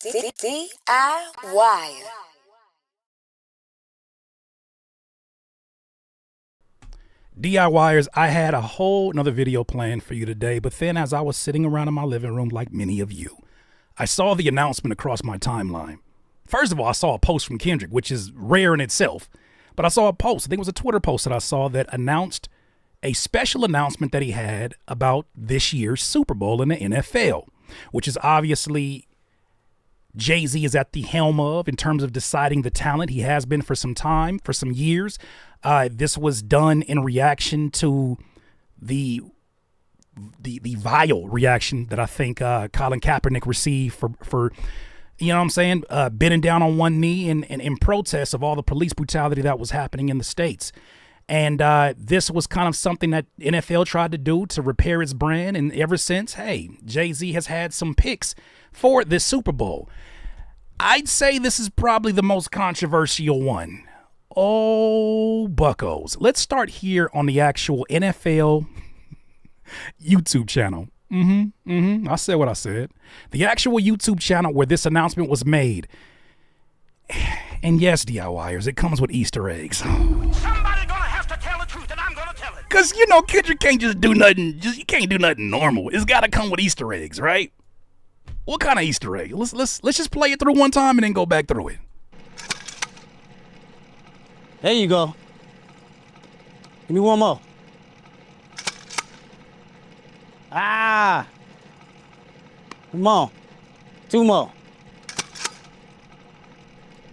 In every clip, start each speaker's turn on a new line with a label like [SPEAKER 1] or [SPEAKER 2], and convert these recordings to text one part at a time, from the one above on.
[SPEAKER 1] DIY.
[SPEAKER 2] DIYers, I had a whole nother video planned for you today, but then as I was sitting around in my living room like many of you, I saw the announcement across my timeline. First of all, I saw a post from Kendrick, which is rare in itself, but I saw a post, I think it was a Twitter post that I saw that announced a special announcement that he had about this year's Super Bowl in the NFL, which is obviously Jay-Z is at the helm of in terms of deciding the talent. He has been for some time, for some years. This was done in reaction to the vile reaction that I think Colin Kaepernick received for you know what I'm saying, bending down on one knee and in protest of all the police brutality that was happening in the States. And this was kind of something that NFL tried to do to repair its brand. And ever since, hey, Jay-Z has had some picks for this Super Bowl. I'd say this is probably the most controversial one. Oh, buckos. Let's start here on the actual NFL YouTube channel. I said what I said. The actual YouTube channel where this announcement was made. And yes, DIYers, it comes with Easter eggs.
[SPEAKER 3] Somebody gonna have to tell the truth, and I'm gonna tell it.
[SPEAKER 2] Cause you know Kendrick can't just do nothing. You can't do nothing normal. It's gotta come with Easter eggs, right? What kind of Easter egg? Let's just play it through one time and then go back through it.
[SPEAKER 4] There you go. Give me one more. Ah! Come on. Two more.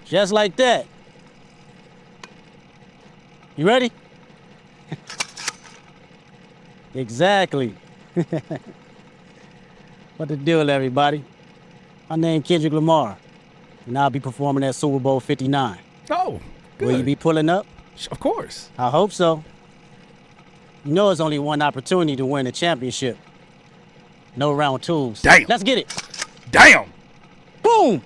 [SPEAKER 4] Just like that. You ready? Exactly. What the deal, everybody? My name's Kendrick Lamar, and I'll be performing at Super Bowl 59.
[SPEAKER 2] Oh, good.
[SPEAKER 4] Will you be pulling up?
[SPEAKER 2] Of course.
[SPEAKER 4] I hope so. You know it's only one opportunity to win a championship. No round twos.
[SPEAKER 2] Damn.
[SPEAKER 4] Let's get it.
[SPEAKER 2] Damn.
[SPEAKER 4] Boom!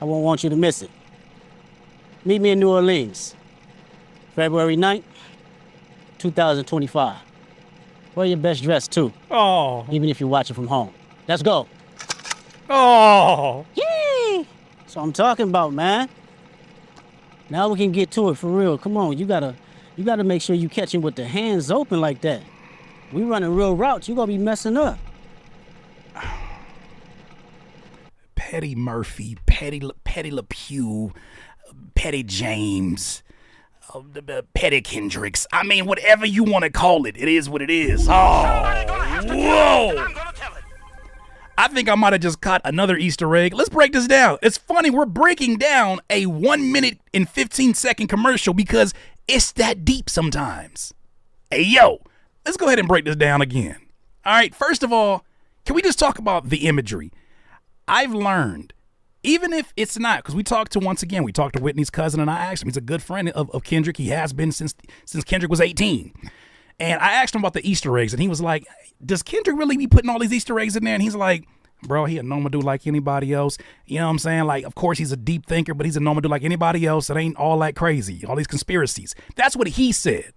[SPEAKER 4] I won't want you to miss it. Meet me in New Orleans, February 9th, 2025. Wear your best dress, too.
[SPEAKER 2] Oh.
[SPEAKER 4] Even if you're watching from home. Let's go.
[SPEAKER 2] Oh.
[SPEAKER 4] Yay! That's what I'm talking about, man. Now we can get to it for real. Come on, you gotta make sure you catch him with the hands open like that. We running real routes, you gonna be messing up.
[SPEAKER 2] Petty Murphy, Petty LePew, Petty James, Petty Kendricks. I mean, whatever you want to call it, it is what it is. Oh, whoa. I think I might have just caught another Easter egg. Let's break this down. It's funny, we're breaking down a 1 minute and 15-second commercial because it's that deep sometimes. Hey, yo, let's go ahead and break this down again. All right, first of all, can we just talk about the imagery? I've learned, even if it's not, because we talked to Whitney's cousin, and I asked him, he's a good friend of Kendrick. He has been since Kendrick was 18. And I asked him about the Easter eggs, and he was like, does Kendrick really be putting all these Easter eggs in there? And he's like, bro, he a normal dude like anybody else. You know what I'm saying? Like, of course, he's a deep thinker, but he's a normal dude like anybody else. It ain't all that crazy, all these conspiracies. That's what he said.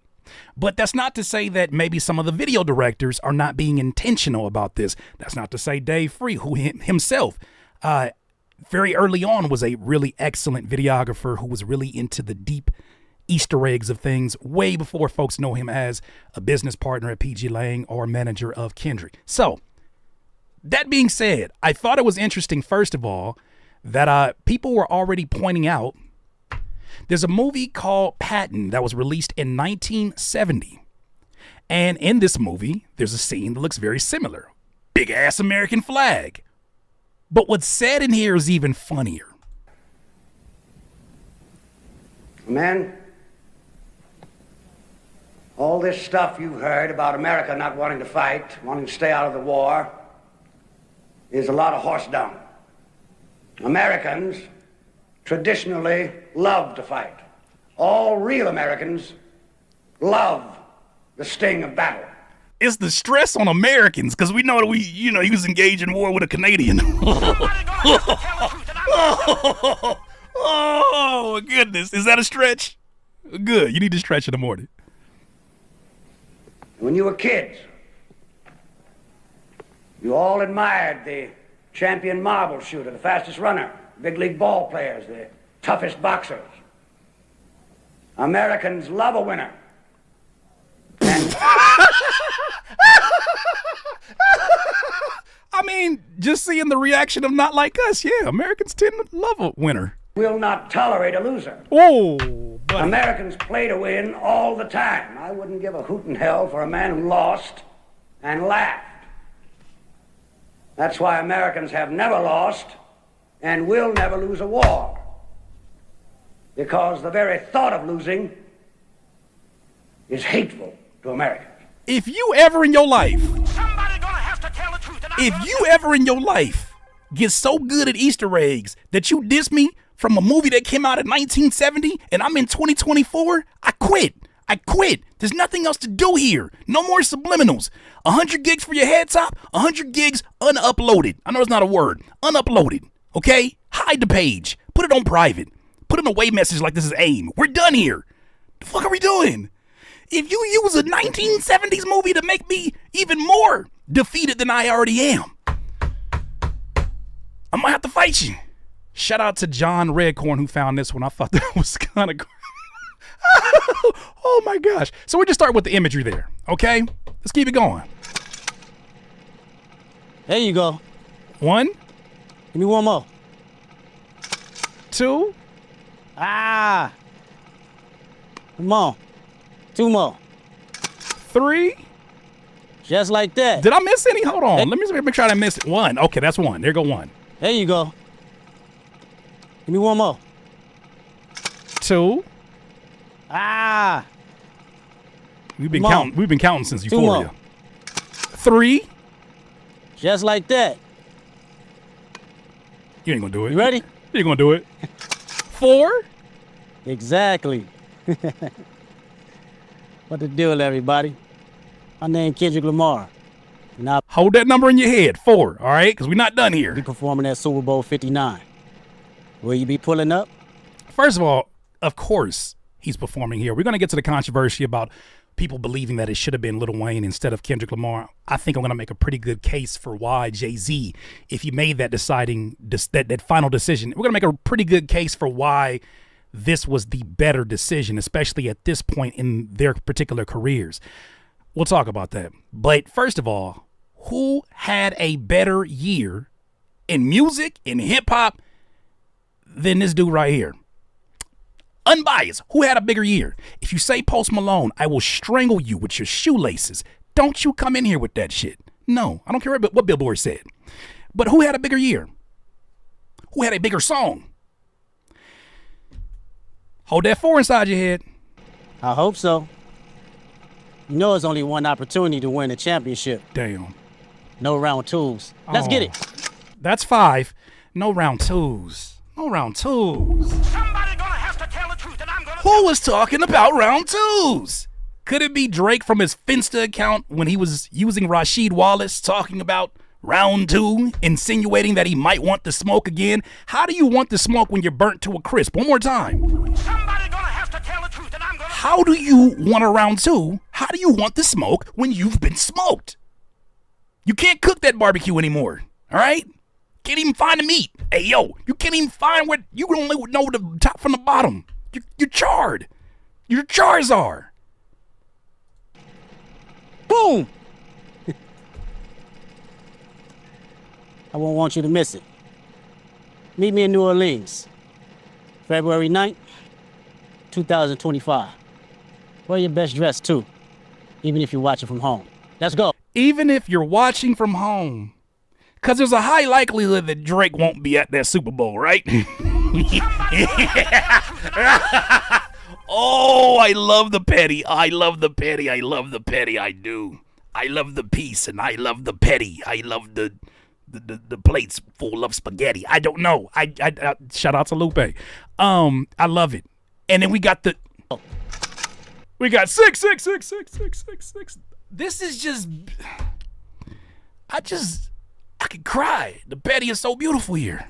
[SPEAKER 2] But that's not to say that maybe some of the video directors are not being intentional about this. That's not to say Dave Free, who himself very early on was a really excellent videographer who was really into the deep Easter eggs of things way before folks know him as a business partner at PG Lang or manager of Kendrick. So that being said, I thought it was interesting, first of all, that people were already pointing out there's a movie called Patton that was released in 1970. And in this movie, there's a scene that looks very similar. Big ass American flag. But what's said in here is even funnier.
[SPEAKER 5] Men, all this stuff you've heard about America not wanting to fight, wanting to stay out of the war, is a lot of horse dung. Americans traditionally love to fight. All real Americans love the sting of battle.
[SPEAKER 2] It's the stress on Americans, because we know that he was engaged in war with a Canadian. Oh, goodness. Is that a stretch? Good. You need to stretch in the morning.
[SPEAKER 5] When you were kids, You all admired the champion marble shooter, the fastest runner, big league ball players, the toughest boxers. Americans love a winner. And
[SPEAKER 2] I mean, just seeing the reaction of not like us, yeah, Americans tend to love a winner.
[SPEAKER 5] will not tolerate a loser.
[SPEAKER 2] Oh, buddy.
[SPEAKER 5] Americans play to win all the time. I wouldn't give a hoot in hell for a man who lost and laughed. That's why Americans have never lost and will never lose a war. Because the very thought of losing is hateful to Americans.
[SPEAKER 2] If you ever in your life,
[SPEAKER 3] Somebody gonna have to tell the truth. And I'm
[SPEAKER 2] if
[SPEAKER 3] gonna
[SPEAKER 2] you
[SPEAKER 3] tell it.
[SPEAKER 2] ever in your life get so good at Easter eggs that you diss me from a movie that came out in 1970 and I'm in 2024, I quit. I quit. There's nothing else to do here. No more subliminals. 100 gigs for your head top, 100 gigs unuploaded. I know it's not a word. Unuploaded. Okay? Hide the page. Put it on private. Put an away message like this is AIM. We're done here. The fuck are we doing? If you use a 1970s movie to make me even more defeated than I already am, I might have to fight you. Shout out to John Redcorn who found this one. I thought that was kind of oh my gosh. So we just start with the imagery there, okay? Let's keep it going.
[SPEAKER 4] There you go.
[SPEAKER 2] 1,
[SPEAKER 4] Give me one more.
[SPEAKER 2] 2,
[SPEAKER 4] Ah. Come on. 2 more.
[SPEAKER 2] 3.
[SPEAKER 4] Just like that.
[SPEAKER 2] Did I miss any? Hold on. Let me make sure I didn't miss it. 1. Okay, that's 1. There go 1.
[SPEAKER 4] There you go. Give me one more.
[SPEAKER 2] 2.
[SPEAKER 4] Ah.
[SPEAKER 2] We've been
[SPEAKER 4] Come on.
[SPEAKER 2] counting. We've been counting since
[SPEAKER 4] 2
[SPEAKER 2] Euphoria.
[SPEAKER 4] more.
[SPEAKER 2] 3.
[SPEAKER 4] Just like that.
[SPEAKER 2] You ain't gonna do it.
[SPEAKER 4] You ready?
[SPEAKER 2] You ain't gonna do it. 4.
[SPEAKER 4] Exactly. What the deal, everybody? My name Kendrick Lamar, and I'll
[SPEAKER 2] Hold that number in your head. 4. All right, because we're not done
[SPEAKER 4] be
[SPEAKER 2] here.
[SPEAKER 4] performing at Super Bowl 59. Will you be pulling up?
[SPEAKER 2] First of all, of course, he's performing here. We're gonna get to the controversy about people believing that it should have been Lil Wayne instead of Kendrick Lamar. I think I'm gonna make a pretty good case for why Jay-Z, if he made that that final decision, we're gonna make a pretty good case for why this was the better decision, especially at this point in their particular careers. We'll talk about that. But first of all, who had a better year in music, in hip hop, than this dude right here? Unbiased. Who had a bigger year? If you say Post Malone, I will strangle you with your shoelaces. Don't you come in here with that shit. No, I don't care what Billboard said. But who had a bigger year? Who had a bigger song? Hold that 4 inside your head.
[SPEAKER 4] I hope so. You know it's only one opportunity to win a championship.
[SPEAKER 2] Damn.
[SPEAKER 4] No round twos. Let's get it.
[SPEAKER 2] That's 5. No round twos. No round twos.
[SPEAKER 3] Somebody gonna have to tell the truth, and I'm gonna
[SPEAKER 2] Who was talking about round twos? Could it be Drake from his Finsta account when he was using Rasheed Wallace talking about round 2, insinuating that he might want the smoke again? How do you want the smoke when you're burnt to a crisp? One more time.
[SPEAKER 3] Somebody gonna have to tell the truth, and I'm gonna
[SPEAKER 2] How do you want a round 2? How do you want the smoke when you've been smoked? You can't cook that barbecue anymore, all right? Can't even find the meat. Hey, yo, you can't even find what you only know the top from the bottom. You're charred. You're Charizard.
[SPEAKER 4] Boom. I won't want you to miss it. Meet me in New Orleans, February 9th, 2025. Wear your best dress too, even if you're watching from home. Let's go.
[SPEAKER 2] Even if you're watching from home, because there's a high likelihood that Drake won't be at that Super Bowl, right? Oh, I love the petty. I love the petty. I love the petty. I do. I love the peace and I love the petty. I love the plates full of spaghetti. I don't know. I shout out to Lupe. I love it. And then we got 6, 6, 6, 6, 6, 6, 6. This is just I could cry. The petty is so beautiful here.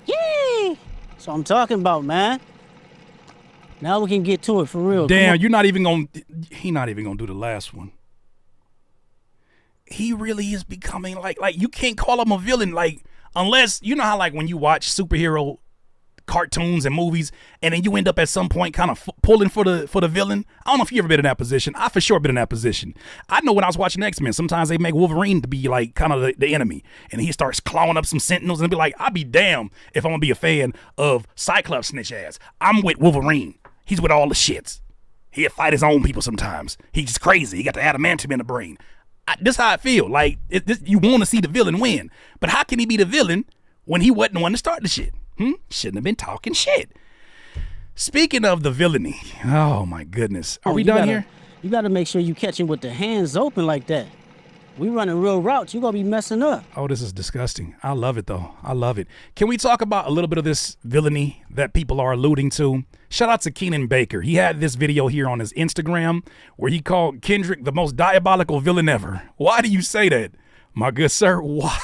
[SPEAKER 4] Yay! So I'm talking about, man. Now we can get to it for real.
[SPEAKER 2] Damn, you're not even gonna. He not even gonna do the last one. he really is becoming like you can't call him a villain, like, unless, you know how like when you watch superhero cartoons and movies and then you end up at some point kind of pulling for the villain. I don't know if you ever been in that position. I for sure been in that position. I know when I was watching X-Men, sometimes they make Wolverine to be like kind of the enemy, and he starts clawing up some Sentinels and be like, I'd be damned if I'm gonna be a fan of Cyclops snitch ass. I'm with Wolverine. He's with all the shits. He'll fight his own people sometimes. He's just crazy. He got the adamantium in the brain. This how I feel. Like, you want to see the villain win, but how can he be the villain when he wasn't the one to start the shit? Shouldn't have been talking shit. Speaking of the villainy, oh my goodness. Are we done here?
[SPEAKER 4] You got to make sure you catch him with the hands open like that. We running real routes. You're going to be messing up.
[SPEAKER 2] Oh, this is disgusting. I love it, though. I love it. Can we talk about a little bit of this villainy that people are alluding to? Shout out to Keenan Baker. He had this video here on his Instagram where he called Kendrick the most diabolical villain ever. Why do you say that, my good sir? Why?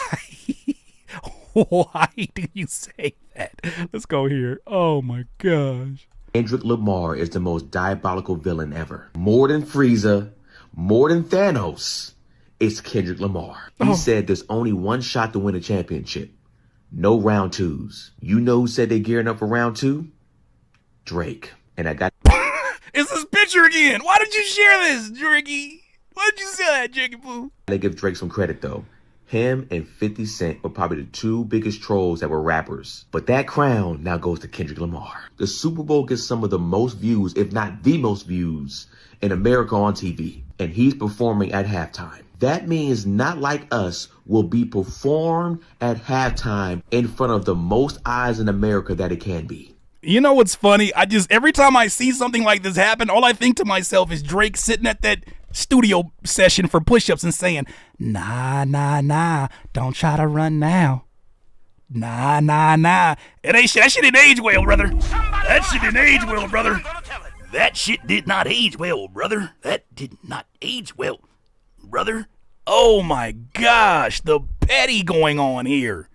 [SPEAKER 2] Why do you say that? Let's go here. Oh, my gosh.
[SPEAKER 1] Kendrick Lamar is the most diabolical villain ever. More than Frieza, more than Thanos, it's Kendrick Lamar. He said there's only one shot to win a championship. No round twos. You know who said they're gearing up for round two? Drake. And I got...
[SPEAKER 2] It's this picture again. Why did you share this, Drakey? Why did you say that, Drakey Poo?
[SPEAKER 1] They give Drake some credit, though. Him and 50 Cent were probably the two biggest trolls that were rappers. But that crown now goes to Kendrick Lamar. The Super Bowl gets some of the most views, if not the most views, in America on TV. And he's performing at halftime. That means Not Like Us will be performed at halftime in front of the most eyes in America that it can be.
[SPEAKER 2] You know what's funny? Every time I see something like this happen, all I think to myself is Drake sitting at that studio session for push-ups and saying, nah, don't try to run now. Nah. That shit didn't age well, brother. That shit didn't age well, brother. That shit did not age well, brother. That did not age well, brother. Oh my gosh, the petty going on here.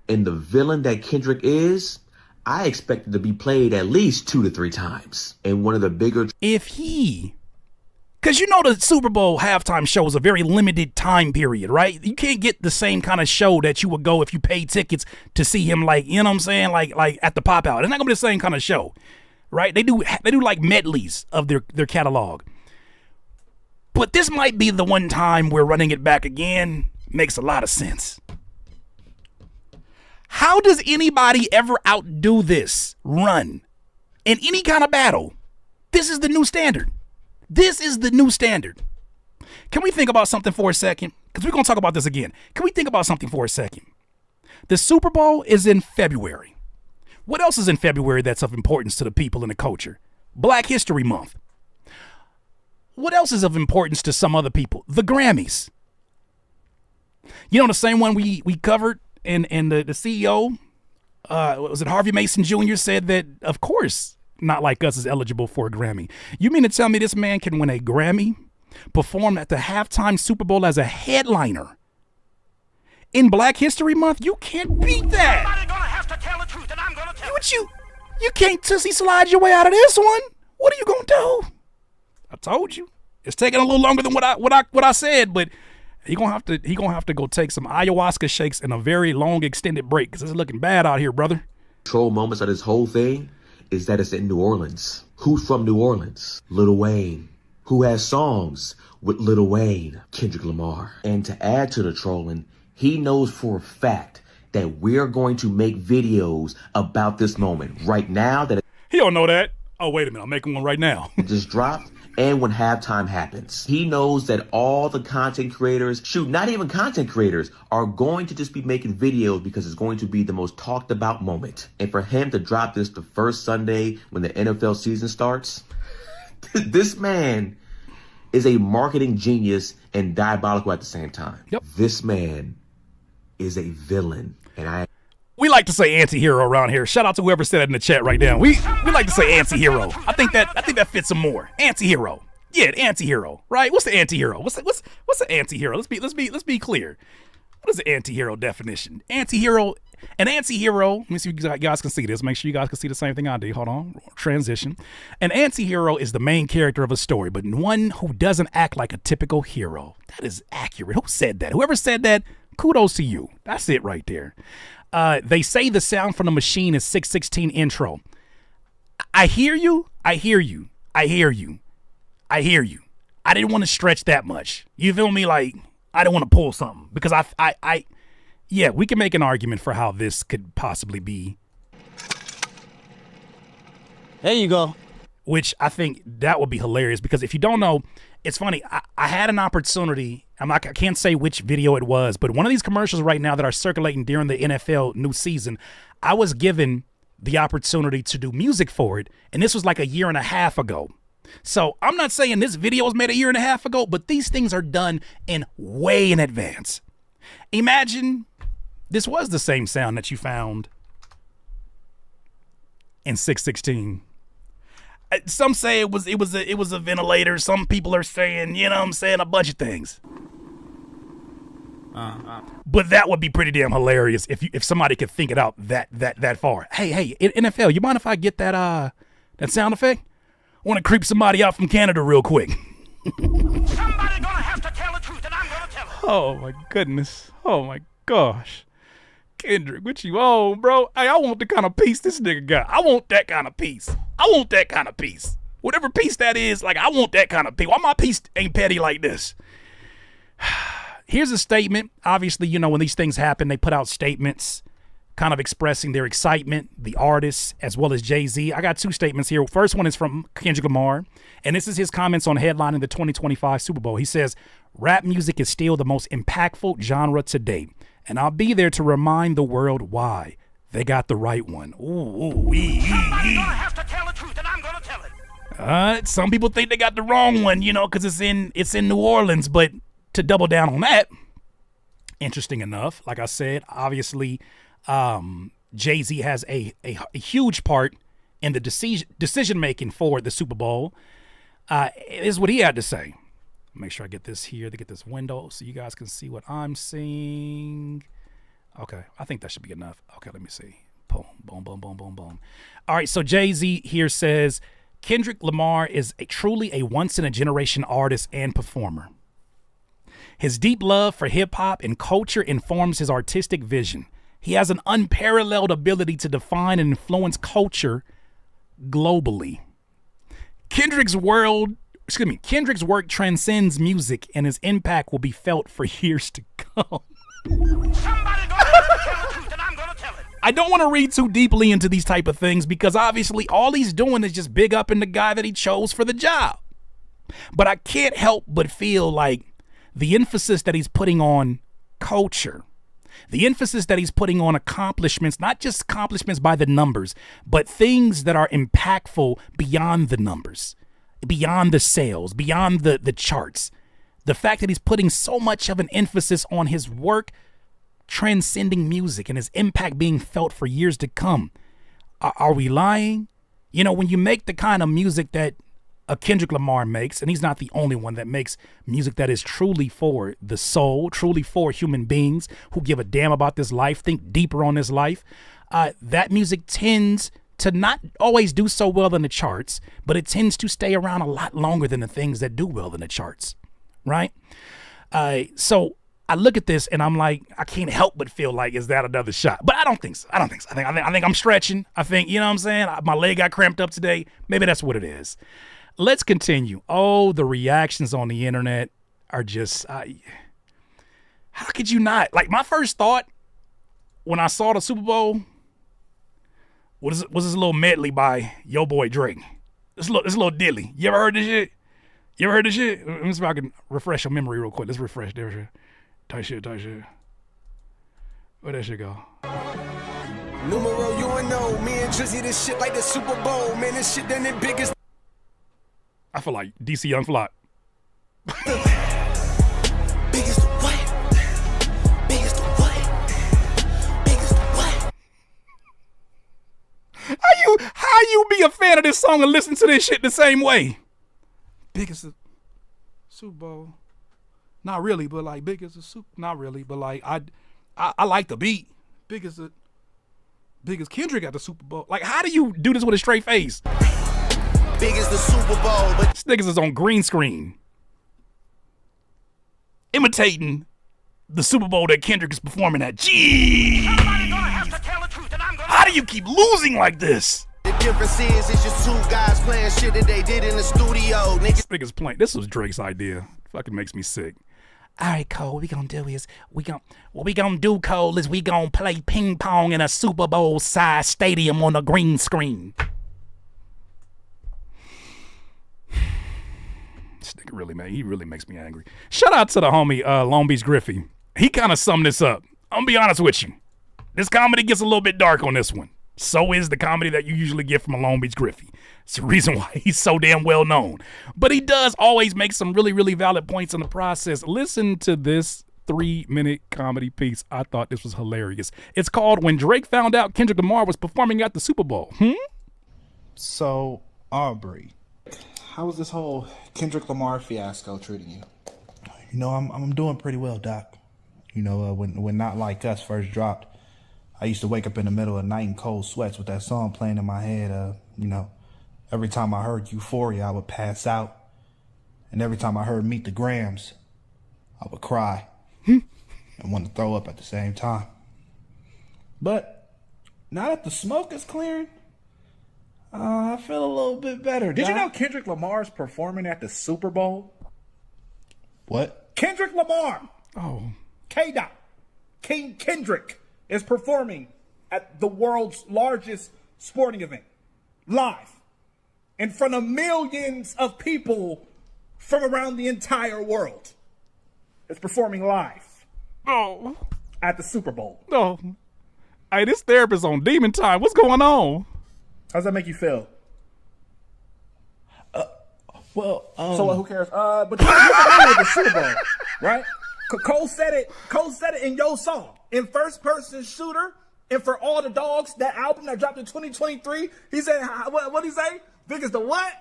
[SPEAKER 1] And the villain that Kendrick is, I expect it to be played at least 2 to 3 times in one of the bigger...
[SPEAKER 2] Because you know the Super Bowl halftime show is a very limited time period, right? You can't get the same kind of show that you would go if you paid tickets to see him, like, you know what I'm saying? Like at the pop out. It's not going to be the same kind of show, right? They do like medleys of their catalog. But this might be the one time where running it back again makes a lot of sense. How does anybody ever outdo this run in any kind of battle? This is the new standard. This is the new standard. Can we think about something for a second? Because we're going to talk about this again. Can we think about something for a second? The Super Bowl is in February. What else is in February that's of importance to the people in the culture? Black History Month. What else is of importance to some other people? The Grammys. You know, the same one we covered, and the CEO, was it Harvey Mason Jr., said that, of course, Not Like Us is eligible for a Grammy. You mean to tell me this man can win a Grammy, perform at the halftime Super Bowl as a headliner in Black History Month? You can't beat that.
[SPEAKER 3] Somebody's gonna have to tell the truth, and I'm gonna tell it.
[SPEAKER 2] You can't Tootsie slide your way out of this one. What are you gonna do? I told you. It's taking a little longer than what I said, but he gonna have to go take some ayahuasca shakes and a very long extended break, because it's looking bad out here, brother.
[SPEAKER 1] Troll moments of this whole thing is that it's in New Orleans. Who's from New Orleans? Lil Wayne. Who has songs with Lil Wayne? Kendrick Lamar. And to add to the trolling, he knows for a fact that we're going to make videos about this moment right now. That
[SPEAKER 2] He don't know that. Oh, wait a minute. I'm making one right now.
[SPEAKER 1] it just dropped. And when halftime happens, he knows that all the content creators, not even content creators, are going to just be making videos because it's going to be the most talked about moment. And for him to drop this the first Sunday when the NFL season starts, this man is a marketing genius and diabolical at the same time.
[SPEAKER 2] Yep.
[SPEAKER 1] This man is a villain. And
[SPEAKER 2] we like to say anti-hero around here. Shout out to whoever said that in the chat right now. We like to say anti-hero. I think that fits him more. Anti-hero. Yeah, anti-hero. Right? What's the anti-hero? What's the anti-hero? Let's be clear. What is the anti-hero definition? Anti-hero, an anti-hero, let me see if you guys can see this. Make sure you guys can see the same thing I do. Hold on, transition. An anti-hero is the main character of a story, but one who doesn't act like a typical hero. That is accurate. Who said that? Whoever said that, kudos to you. That's it right there. They say the sound from the machine is 616 intro. I hear you. I hear you. I hear you. I hear you. I didn't want to stretch that much. You feel me? Like, I didn't want to pull something because yeah, we can make an argument for how this could possibly be.
[SPEAKER 4] There you go.
[SPEAKER 2] Which I think that would be hilarious because if you don't know, it's funny. I had an opportunity. I can't say which video it was, but one of these commercials right now that are circulating during the NFL new season, I was given the opportunity to do music for it. And this was like a year and a half ago. So I'm not saying this video was made a year and a half ago, but these things are done way in advance. Imagine this was the same sound that you found in 616. Some say it was a ventilator. Some people are saying, you know what I'm saying, a bunch of things. But that would be pretty damn hilarious if somebody could think it out that far. Hey, NFL, you mind if I get that sound effect? I want to creep somebody out from Canada real quick.
[SPEAKER 3] Somebody's gonna have to tell the truth, and I'm gonna tell it.
[SPEAKER 2] Oh my goodness. Oh my gosh. Kendrick, what you on, bro? Hey, I want the kind of piece this nigga got. I want that kind of piece. I want that kind of piece. Whatever piece that is, like, I want that kind of piece. Why my piece ain't petty like this? Here's a statement. Obviously, you know, when these things happen, they put out statements kind of expressing their excitement, the artists, as well as Jay-Z. I got two statements here. First one is from Kendrick Lamar, and this is his comments on headlining the 2025 Super Bowl. He says, rap music is still the most impactful genre to date, and I'll be there to remind the world why. They got the right one.
[SPEAKER 3] Somebody's gonna have to tell the truth, and I'm gonna tell it.
[SPEAKER 2] Some people think they got the wrong one, you know, because it's in New Orleans, but to double down on that, interesting enough, like I said, obviously, Jay-Z has a huge part in the decision making for the Super Bowl. This is what he had to say. Make sure I get this here to get this window so you guys can see what I'm seeing. Okay, I think that should be enough. Okay, let me see. Boom, boom, boom, boom, boom, boom. All right, so Jay-Z here says, Kendrick Lamar is truly a once-in-a-generation artist and performer. His deep love for hip-hop and culture informs his artistic vision. He has an unparalleled ability to define and influence culture globally. Kendrick's work transcends music, and his impact will be felt for years to come.
[SPEAKER 3] Somebody's gonna have to tell the truth, and I'm gonna tell it.
[SPEAKER 2] I don't want to read too deeply into these type of things because obviously all he's doing is just big up in the guy that he chose for the job. But I can't help but feel like the emphasis that he's putting on culture, the emphasis that he's putting on accomplishments, not just accomplishments by the numbers, but things that are impactful beyond the numbers, beyond the sales, beyond the charts. The fact that he's putting so much of an emphasis on his work transcending music and his impact being felt for years to come. Are we lying? You know, when you make the kind of music that a Kendrick Lamar makes, and he's not the only one that makes music that is truly for the soul, truly for human beings who give a damn about this life, think deeper on this life, that music tends to not always do so well in the charts, but it tends to stay around a lot longer than the things that do well in the charts, right? So I look at this and I'm like, I can't help but feel like, is that another shot? But I don't think so. I think I'm stretching. I think, you know what I'm saying? My leg got cramped up today. Maybe that's what it is. Let's continue. Oh, the reactions on the internet are just, how could you not? Like, my first thought when I saw the Super Bowl was this little medley by Yo Boy Drake. This little dilly. You ever heard this shit? Let me see if I can refresh your memory real quick. Let's refresh. There. Tight shit. Where'd that shit go?
[SPEAKER 6] Numero, you know, me and Drizzy, this shit like the Super Bowl. Man, this shit done it biggest.
[SPEAKER 2] I feel like DC Young Fly.
[SPEAKER 6] Biggest what? Biggest what? Biggest what?
[SPEAKER 2] How you be a fan of this song and listen to this shit the same way? Biggest Super Bowl. Not really, but like big as a super. Not really, but like I like the beat. Big as Kendrick at the Super Bowl. Like, how do you do this with a straight face?
[SPEAKER 6] Big as the Super Bowl, but
[SPEAKER 2] This niggas is on green screen, imitating the Super Bowl that Kendrick is performing at. Jeez.
[SPEAKER 3] Somebody gonna have to tell the truth, and I'm gonna.
[SPEAKER 2] How do you keep losing like this?
[SPEAKER 6] the difference is it's just two guys playing shit that they did in the studio. Niggas
[SPEAKER 2] Niggas playing. This was Drake's idea. Fucking makes me sick. All right, Cole, what we gonna do is what we gonna do, Cole, is we gonna play ping pong in a Super Bowl size stadium on a green screen. This nigga really, man, he really makes me angry. Shout out to the homie Long Beach Griffey. He kind of summed this up. I'm gonna be honest with you. This comedy gets a little bit dark on this one. So is the comedy that you usually get from a Long Beach Griffey. It's the reason why he's so damn well known. But he does always make some really, really valid points in the process. Listen to this 3-minute comedy piece. I thought this was hilarious. It's called When Drake Found Out Kendrick Lamar Was Performing at the Super Bowl.
[SPEAKER 7] So, Aubrey, how was this whole Kendrick Lamar fiasco treating you?
[SPEAKER 8] You know, I'm doing pretty well, Doc. You know, when Not Like Us first dropped, I used to wake up in the middle of the night in cold sweats with that song playing in my head. You know, every time I heard Euphoria, I would pass out. And every time I heard Meet the Grams, I would cry and want to throw up at the same time. But now that the smoke is clearing, I feel a little bit better,
[SPEAKER 9] Did
[SPEAKER 8] Doc.
[SPEAKER 9] you know Kendrick Lamar's performing at the Super Bowl?
[SPEAKER 8] What?
[SPEAKER 9] Kendrick Lamar,
[SPEAKER 2] Oh,
[SPEAKER 9] K-Dot, King Kendrick is performing at the world's largest sporting event, live, in front of millions of people from around the entire world. It's performing live
[SPEAKER 2] oh,
[SPEAKER 9] at the Super Bowl.
[SPEAKER 2] no. Hey, this therapist on demon time. What's going on?
[SPEAKER 9] How's that make you feel?
[SPEAKER 8] Well,
[SPEAKER 9] So who cares? But you're familiar with the Super Bowl, right? Cole said it. Cole said it in your song, in first person shooter, and for all the dogs. That album that dropped in 2023. He said, "What he say? Big as the what?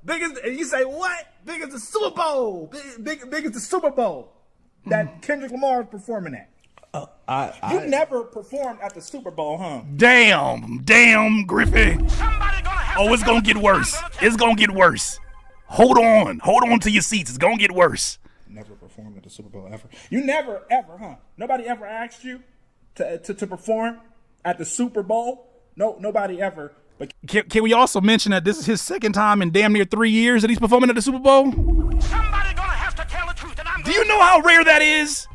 [SPEAKER 9] Big as and you say what? Big as the Super Bowl. Big as the Super Bowl that Kendrick Lamar is performing at. You never performed at the Super Bowl, huh?
[SPEAKER 2] Damn, Griffey.
[SPEAKER 3] Somebody gonna have
[SPEAKER 2] Oh,
[SPEAKER 3] to
[SPEAKER 2] it's
[SPEAKER 3] tell
[SPEAKER 2] gonna
[SPEAKER 3] the
[SPEAKER 2] get
[SPEAKER 3] truth,
[SPEAKER 2] worse.
[SPEAKER 3] and I'm gonna tell
[SPEAKER 2] It's gonna get worse. Hold on to your seats. It's gonna get worse.
[SPEAKER 9] Never performed at the Super Bowl ever. You never ever, huh? Nobody ever asked you to perform at the Super Bowl? No, nobody ever. But
[SPEAKER 2] Can we also mention that this is his second time in damn near 3 years that he's performing at the Super Bowl?
[SPEAKER 3] Somebody gonna have to tell the truth, and I'm
[SPEAKER 2] Do you know how rare that is?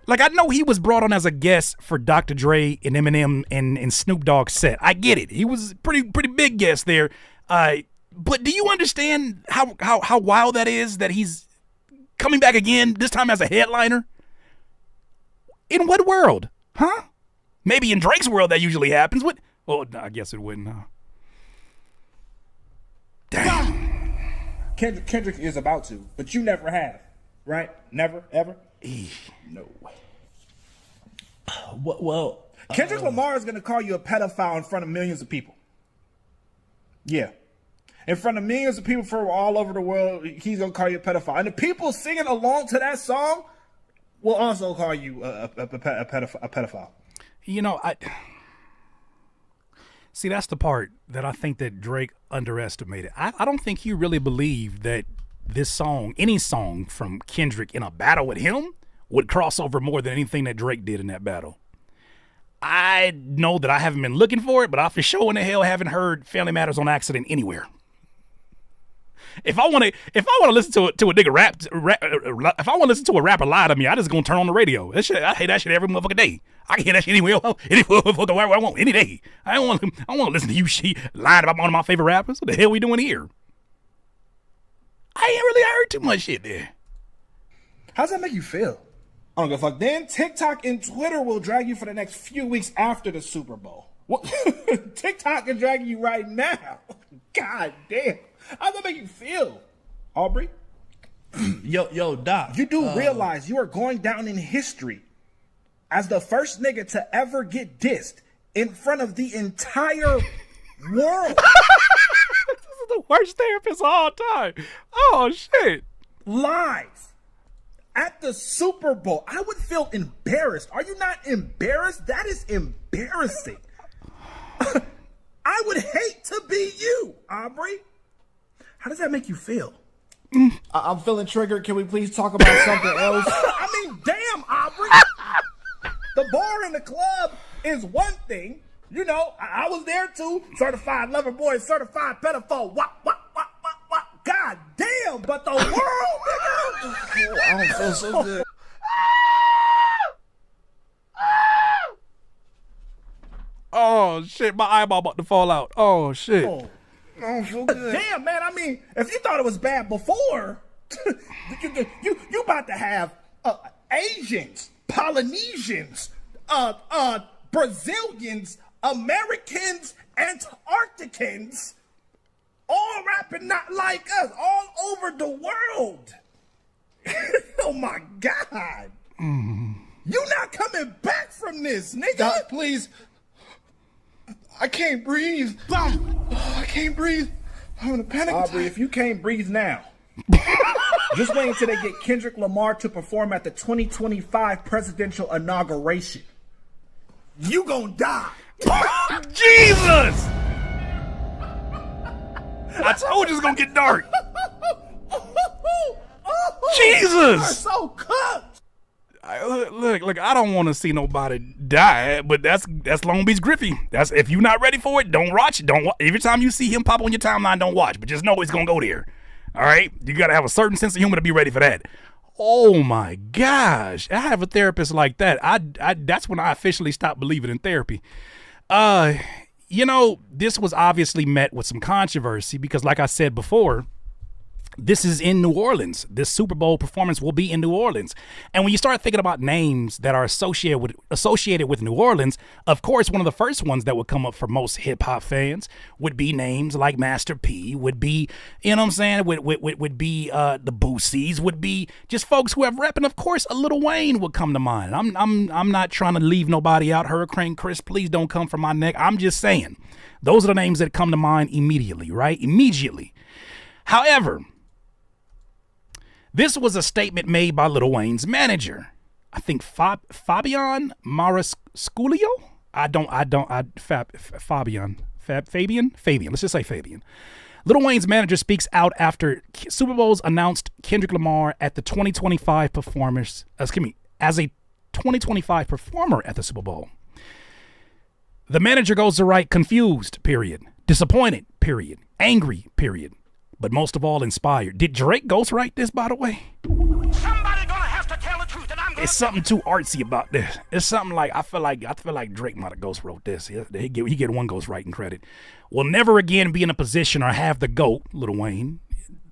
[SPEAKER 2] Like, I know he was brought on as a guest for Dr. Dre and Eminem and Snoop Dogg's set. I get it. He was a pretty big guest there. But do you understand how wild that is that he's coming back again, this time as a headliner? In what world? Huh? Maybe in Drake's world that usually happens. What? Well, no, I guess it wouldn't. Damn.
[SPEAKER 9] Kendrick is about to, but you never have, right? Never, ever? No.
[SPEAKER 8] well,
[SPEAKER 9] Kendrick Lamar is going to call you a pedophile in front of millions of people. Yeah. In front of millions of people from all over the world, he's going to call you a pedophile. And the people singing along to that song will also call you a pedophile.
[SPEAKER 2] You know, see, that's the part that I think that Drake underestimated. I don't think he really believed that this song, any song from Kendrick in a battle with him, would cross over more than anything that Drake did in that battle. I know that I haven't been looking for it, but I for sure in the hell haven't heard Family Matters on Accident anywhere. If I want to listen to a nigga rap, if I want to listen to a rapper lie to me, I just gonna turn on the radio. That shit, I hate that shit every motherfucking day. I can hear that shit anywhere, any motherfucking where I want, any day. I don't want to listen to you shit lying about one of my favorite rappers. What the hell we doing here? I ain't really heard too much shit there.
[SPEAKER 9] How's that make you feel? I don't give a fuck. Then TikTok and Twitter will drag you for the next few weeks after the Super Bowl. What? TikTok is dragging you right now. God damn. How's that make you feel, Aubrey?
[SPEAKER 8] yo, Doc.
[SPEAKER 9] You do realize you are going down in history as the first nigga to ever get dissed in front of the entire world.
[SPEAKER 2] This is the worst therapist of all time. Oh shit.
[SPEAKER 9] Live. at the Super Bowl. I would feel embarrassed. Are you not embarrassed? That is embarrassing. I would hate to be you, Aubrey. How does that make you feel?
[SPEAKER 8] I'm feeling triggered. Can we please talk about something else?
[SPEAKER 9] I mean, damn, Aubrey. The bar in the club is one thing. You know, I was there too. Certified lover boy, certified pedophile. What? God damn, but the world, nigga.
[SPEAKER 8] I don't feel so good.
[SPEAKER 2] Oh, shit. My eyeball about to fall out. Oh, shit.
[SPEAKER 8] I don't feel good.
[SPEAKER 9] Damn, man. I mean, if you thought it was bad before, you about to have Asians, Polynesians, Brazilians, Americans, Antarcticans, all rapping not like us, all over the world. Oh my God. You not coming back from this, nigga.
[SPEAKER 8] Doc, please. I can't breathe. I can't breathe. I'm in a panic attack.
[SPEAKER 9] Aubrey, if you can't breathe now, just wait until they get Kendrick Lamar to perform at the 2025 presidential inauguration. You gonna die.
[SPEAKER 2] Jesus! I told you it's gonna get dark. Jesus!
[SPEAKER 9] You're so cooked.
[SPEAKER 2] Look, I don't want to see nobody die, but that's Long Beach Griffey. That's, if you're not ready for it, don't watch it. Every time you see him pop on your timeline, don't watch. But just know it's gonna go there. All right, you gotta have a certain sense of humor to be ready for that. Oh my gosh, I have a therapist like that. I that's when I officially stopped believing in therapy. You know, this was obviously met with some controversy because, like I said before, this is in New Orleans. This Super Bowl performance will be in New Orleans. And when you start thinking about names that are associated with New Orleans, of course, one of the first ones that would come up for most hip hop fans would be names like Master P, would be, you know what I'm saying, would be the Boosies, would be just folks who have rep. And of course, a Lil Wayne would come to mind. I'm not trying to leave nobody out. Hurricane Chris, please don't come for my neck. I'm just saying, those are the names that come to mind immediately, right? Immediately. However, this was a statement made by Lil Wayne's manager. I think Fabian Marasculio. Fabian. Let's just say Fabian. Lil Wayne's manager speaks out after Super Bowl's announced Kendrick Lamar at the 2025 performers. As a 2025 performer at the Super Bowl. The manager goes to write confused, period. Disappointed, period. Angry, period. But most of all, inspired. Did Drake ghostwrite this, by the way?
[SPEAKER 3] Somebody gonna have to tell the truth, and I'm gonna.
[SPEAKER 2] It's something too artsy about this. It's something like I feel like Drake might have ghostwrote this. He get one ghostwriting credit. We'll never again be in a position or have the GOAT, Lil Wayne,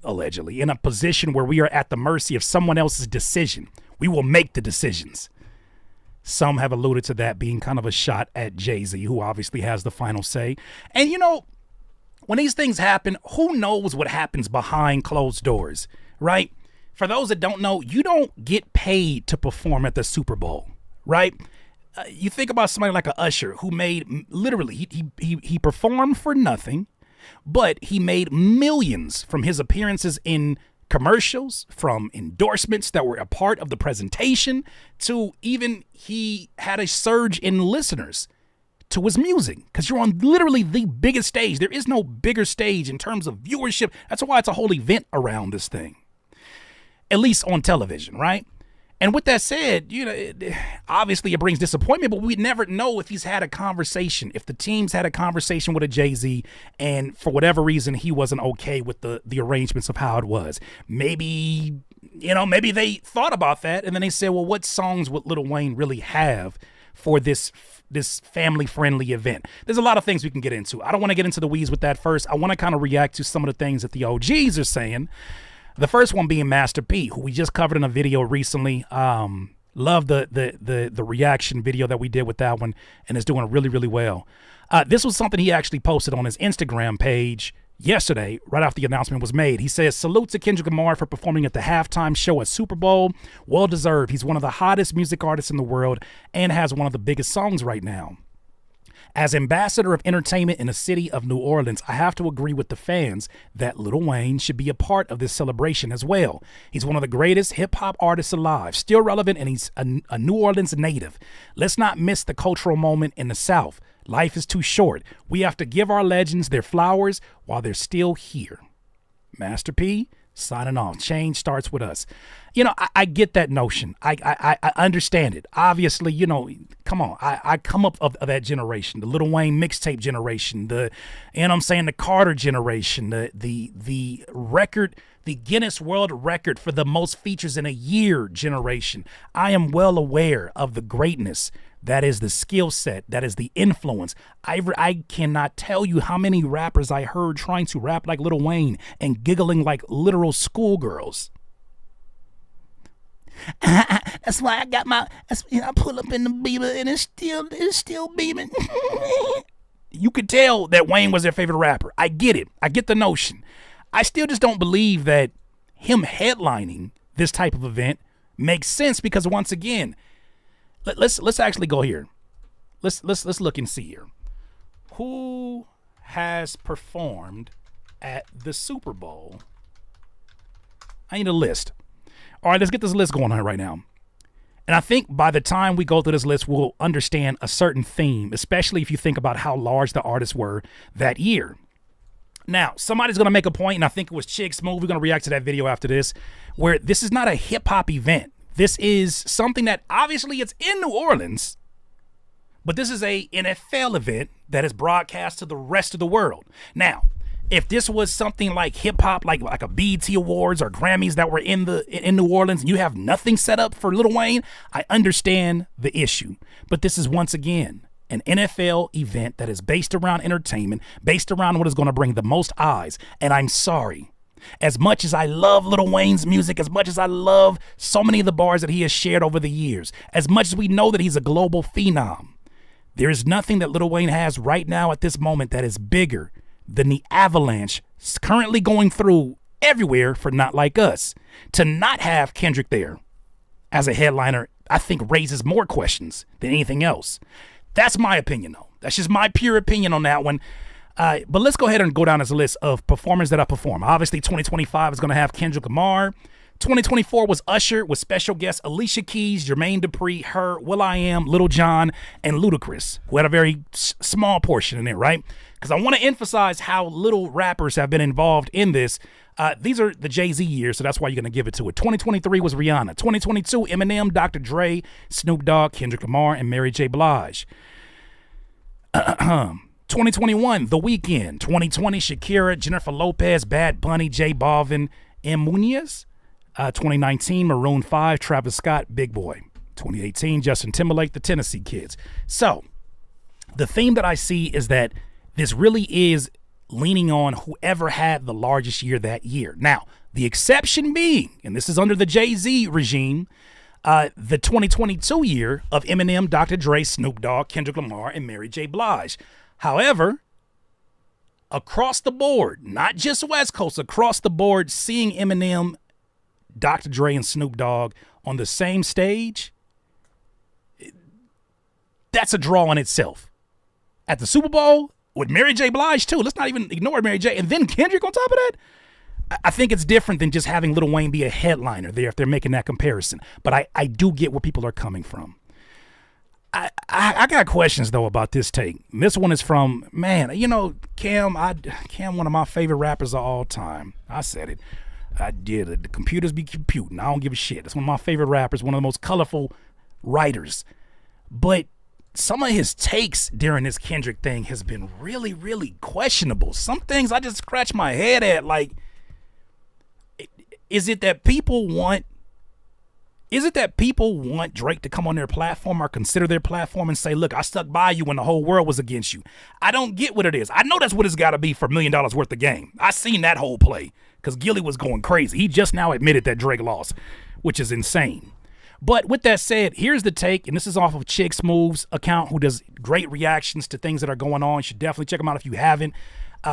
[SPEAKER 2] allegedly, in a position where we are at the mercy of someone else's decision. We will make the decisions. Some have alluded to that being kind of a shot at Jay-Z, who obviously has the final say. And you know, when these things happen, who knows what happens behind closed doors, right? For those that don't know, you don't get paid to perform at the Super Bowl, right? You think about somebody like a Usher who made literally, he performed for nothing, but he made millions from his appearances in commercials, from endorsements that were a part of the presentation, to even he had a surge in listeners to his music, because you're on literally the biggest stage. There is no bigger stage in terms of viewership. That's why it's a whole event around this thing, at least on television, right? And with that said, you know, obviously it brings disappointment, but we never know if he's had a conversation, if the team's had a conversation with a Jay-Z, and for whatever reason he wasn't okay with the arrangements of how it was. Maybe, you know, maybe they thought about that, and then they said, well, what songs would Lil Wayne really have for this family-friendly event? There's a lot of things we can get into. I don't want to get into the weeds with that first. I want to kind of react to some of the things that the OGs are saying. The first one being Master P, who we just covered in a video recently. Love the reaction video that we did with that one, and it's doing really, really well. This was something he actually posted on his Instagram page yesterday, right after the announcement was made. He says, salute to Kendrick Lamar for performing at the halftime show at Super Bowl. Well deserved. He's one of the hottest music artists in the world and has one of the biggest songs right now. As ambassador of entertainment in the city of New Orleans, I have to agree with the fans that Lil Wayne should be a part of this celebration as well. He's one of the greatest hip-hop artists alive, still relevant, and he's a New Orleans native. Let's not miss the cultural moment in the South. Life is too short. We have to give our legends their flowers while they're still here. Master P, signing off. Change starts with us. You know, I get that notion. I understand it. Obviously, you know, come on. I come up of that generation, the Lil Wayne mixtape generation, the Carter generation, the record, the Guinness World Record for the most features in a year generation. I am well aware of the greatness. That is the skill set. That is the influence. I cannot tell you how many rappers I heard trying to rap like Lil Wayne and giggling like literal schoolgirls. That's why I got I pull up in the Beamer and it's still beaming. You could tell that Wayne was their favorite rapper. I get it. I get the notion. I still just don't believe that him headlining this type of event makes sense because once again, let's actually go here. Let's look and see here. Who has performed at the Super Bowl? I need a list. All right, let's get this list going on right now. And I think by the time we go through this list, we'll understand a certain theme, especially if you think about how large the artists were that year. Now, somebody's going to make a point, and I think it was Chig Smooth. We're going to react to that video after this, where this is not a hip-hop event. This is something that obviously it's in New Orleans, but this is a NFL event that is broadcast to the rest of the world. Now, if this was something like hip hop, like a BET Awards or Grammys that were in New Orleans, and you have nothing set up for Lil Wayne, I understand the issue. But this is once again an NFL event that is based around entertainment, based around what is going to bring the most eyes. And I'm sorry. As much as I love Lil Wayne's music, as much as I love so many of the bars that he has shared over the years, as much as we know that he's a global phenom, there is nothing that Lil Wayne has right now at this moment that is bigger than the avalanche currently going through everywhere for Not Like Us. To not have Kendrick there as a headliner, I think raises more questions than anything else. That's my opinion, though. That's just my pure opinion on that one. But let's go ahead and go down this list of performers that I perform. Obviously, 2025 is going to have Kendrick Lamar. 2024 was Usher with special guests Alicia Keys, Jermaine Dupri, Her, Will.i.am, Lil Jon, and Ludacris, who had a very small portion in there, right? Because I want to emphasize how little rappers have been involved in this. These are the Jay-Z years, so that's why you're going to give it to it. 2023 was Rihanna. 2022, Eminem, Dr. Dre, Snoop Dogg, Kendrick Lamar, and Mary J. Blige. 2021, The Weeknd. 2020, Shakira, Jennifer Lopez, Bad Bunny, J Balvin, M. Munez. 2019, Maroon 5, Travis Scott, Big Boy. 2018, Justin Timberlake, the Tennessee Kids. So the theme that I see is that this really is leaning on whoever had the largest year that year. Now, the exception being, and this is under the Jay-Z regime, the 2022 year of Eminem, Dr. Dre, Snoop Dogg, Kendrick Lamar, and Mary J. Blige. However, across the board, not just West Coast, across the board, seeing Eminem, Dr. Dre, and Snoop Dogg on the same stage, that's a draw in itself. At the Super Bowl, with Mary J. Blige, too. Let's not even ignore Mary J. And then Kendrick on top of that. I think it's different than just having Lil Wayne be a headliner there if they're making that comparison. But I do get where people are coming from. I got questions, though, about this take. This one is from, man, you know, Cam, one of my favorite rappers of all time. I said it. I did it. The computers be computing. I don't give a shit. That's one of my favorite rappers, one of the most colorful writers. But some of his takes during this Kendrick thing has been really, really questionable. Some things I just scratch my head at, like, is it that people want Drake to come on their platform or consider their platform and say, look, I stuck by you when the whole world was against you? I don't get what it is. I know that's what it's got to be for $1 million worth of game. I seen that whole play because Gilly was going crazy. He just now admitted that Drake lost, which is insane. But with that said, here's the take, and this is off of Chig Smooth's account, who does great reactions to things that are going on. You should definitely check him out if you haven't.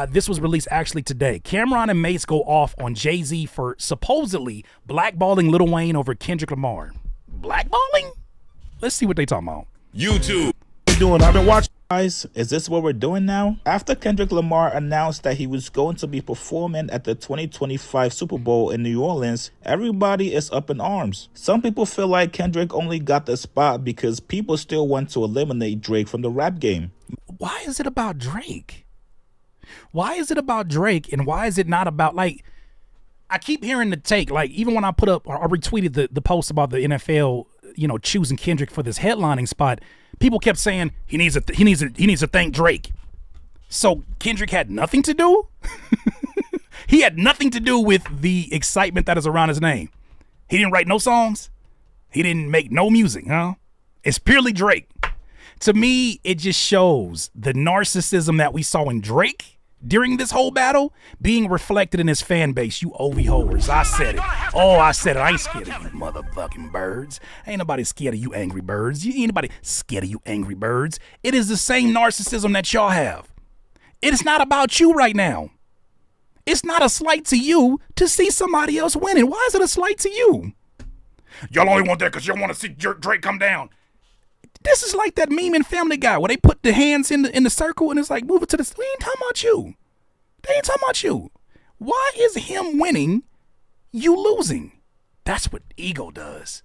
[SPEAKER 2] This was released actually today. Cameron and Mace go off on Jay-Z for supposedly blackballing Lil Wayne over Kendrick Lamar. Blackballing? Let's see what they talking about.
[SPEAKER 1] YouTube. What you doing? I've been watching.
[SPEAKER 8] Guys, is this what we're doing now? After Kendrick Lamar announced that he was going to be performing at the 2025 Super Bowl in New Orleans, everybody is up in arms. Some people feel like Kendrick only got the spot because people still want to eliminate Drake from the rap game.
[SPEAKER 2] Why is it about Drake? Why is it about Drake, and why is it not about, like, I keep hearing the take, like, even when I put up or I retweeted the post about the NFL, you know, choosing Kendrick for this headlining spot, people kept saying he needs to thank Drake. So Kendrick had nothing to do? He had nothing to do with the excitement that is around his name. He didn't write no songs. He didn't make no music, huh? It's purely Drake. To me, it just shows the narcissism that we saw in Drake during this whole battle being reflected in his fan base. You OV-hoers, I said it. Oh, I said it. I ain't scared of you motherfucking birds. Ain't nobody scared of you angry birds. Ain't nobody scared of you angry birds. It is the same narcissism that y'all have. It is not about you right now. It's not a slight to you to see somebody else winning. Why is it a slight to you? Y'all only want that because y'all want to see Drake come down. This is like that meme in Family Guy where they put the hands in the circle and it's like, move it to the... We ain't talking about you. They ain't talking about you. Why is him winning, you losing? That's what ego does.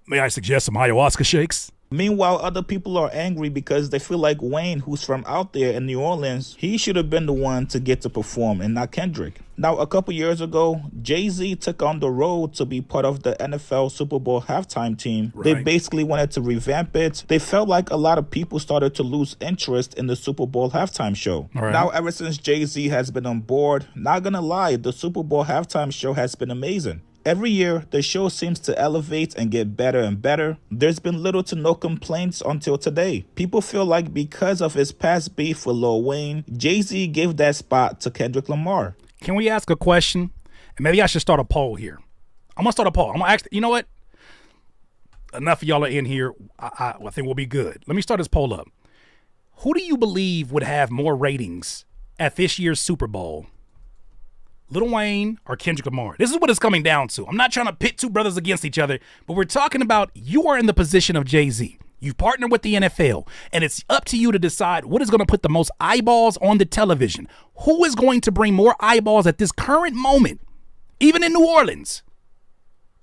[SPEAKER 2] May I suggest some ayahuasca shakes?
[SPEAKER 8] Meanwhile, other people are angry because they feel like Wayne, who's from out there in New Orleans, he should have been the one to get to perform and not Kendrick. Now, a couple years ago, Jay-Z took on the road to be part of the NFL Super Bowl halftime team. Right. They basically wanted to revamp it. They felt like a lot of people started to lose interest in the Super Bowl halftime show. Right. Now, ever since Jay-Z has been on board, not gonna lie, the Super Bowl halftime show has been amazing. Every year, the show seems to elevate and get better and better. There's been little to no complaints until today. People feel like because of his past beef with Lil Wayne, Jay-Z gave that spot to Kendrick Lamar.
[SPEAKER 2] Can we ask a question? And maybe I should start a poll here. I'm going to start a poll. I'm going to ask, you know what? Enough of y'all are in here. I think we'll be good. Let me start this poll up. Who do you believe would have more ratings at this year's Super Bowl? Lil Wayne or Kendrick Lamar? This is what it's coming down to. I'm not trying to pit two brothers against each other, but we're talking about you are in the position of Jay-Z. You partner with the NFL, and it's up to you to decide what is going to put the most eyeballs on the television. Who is going to bring more eyeballs at this current moment, even in New Orleans,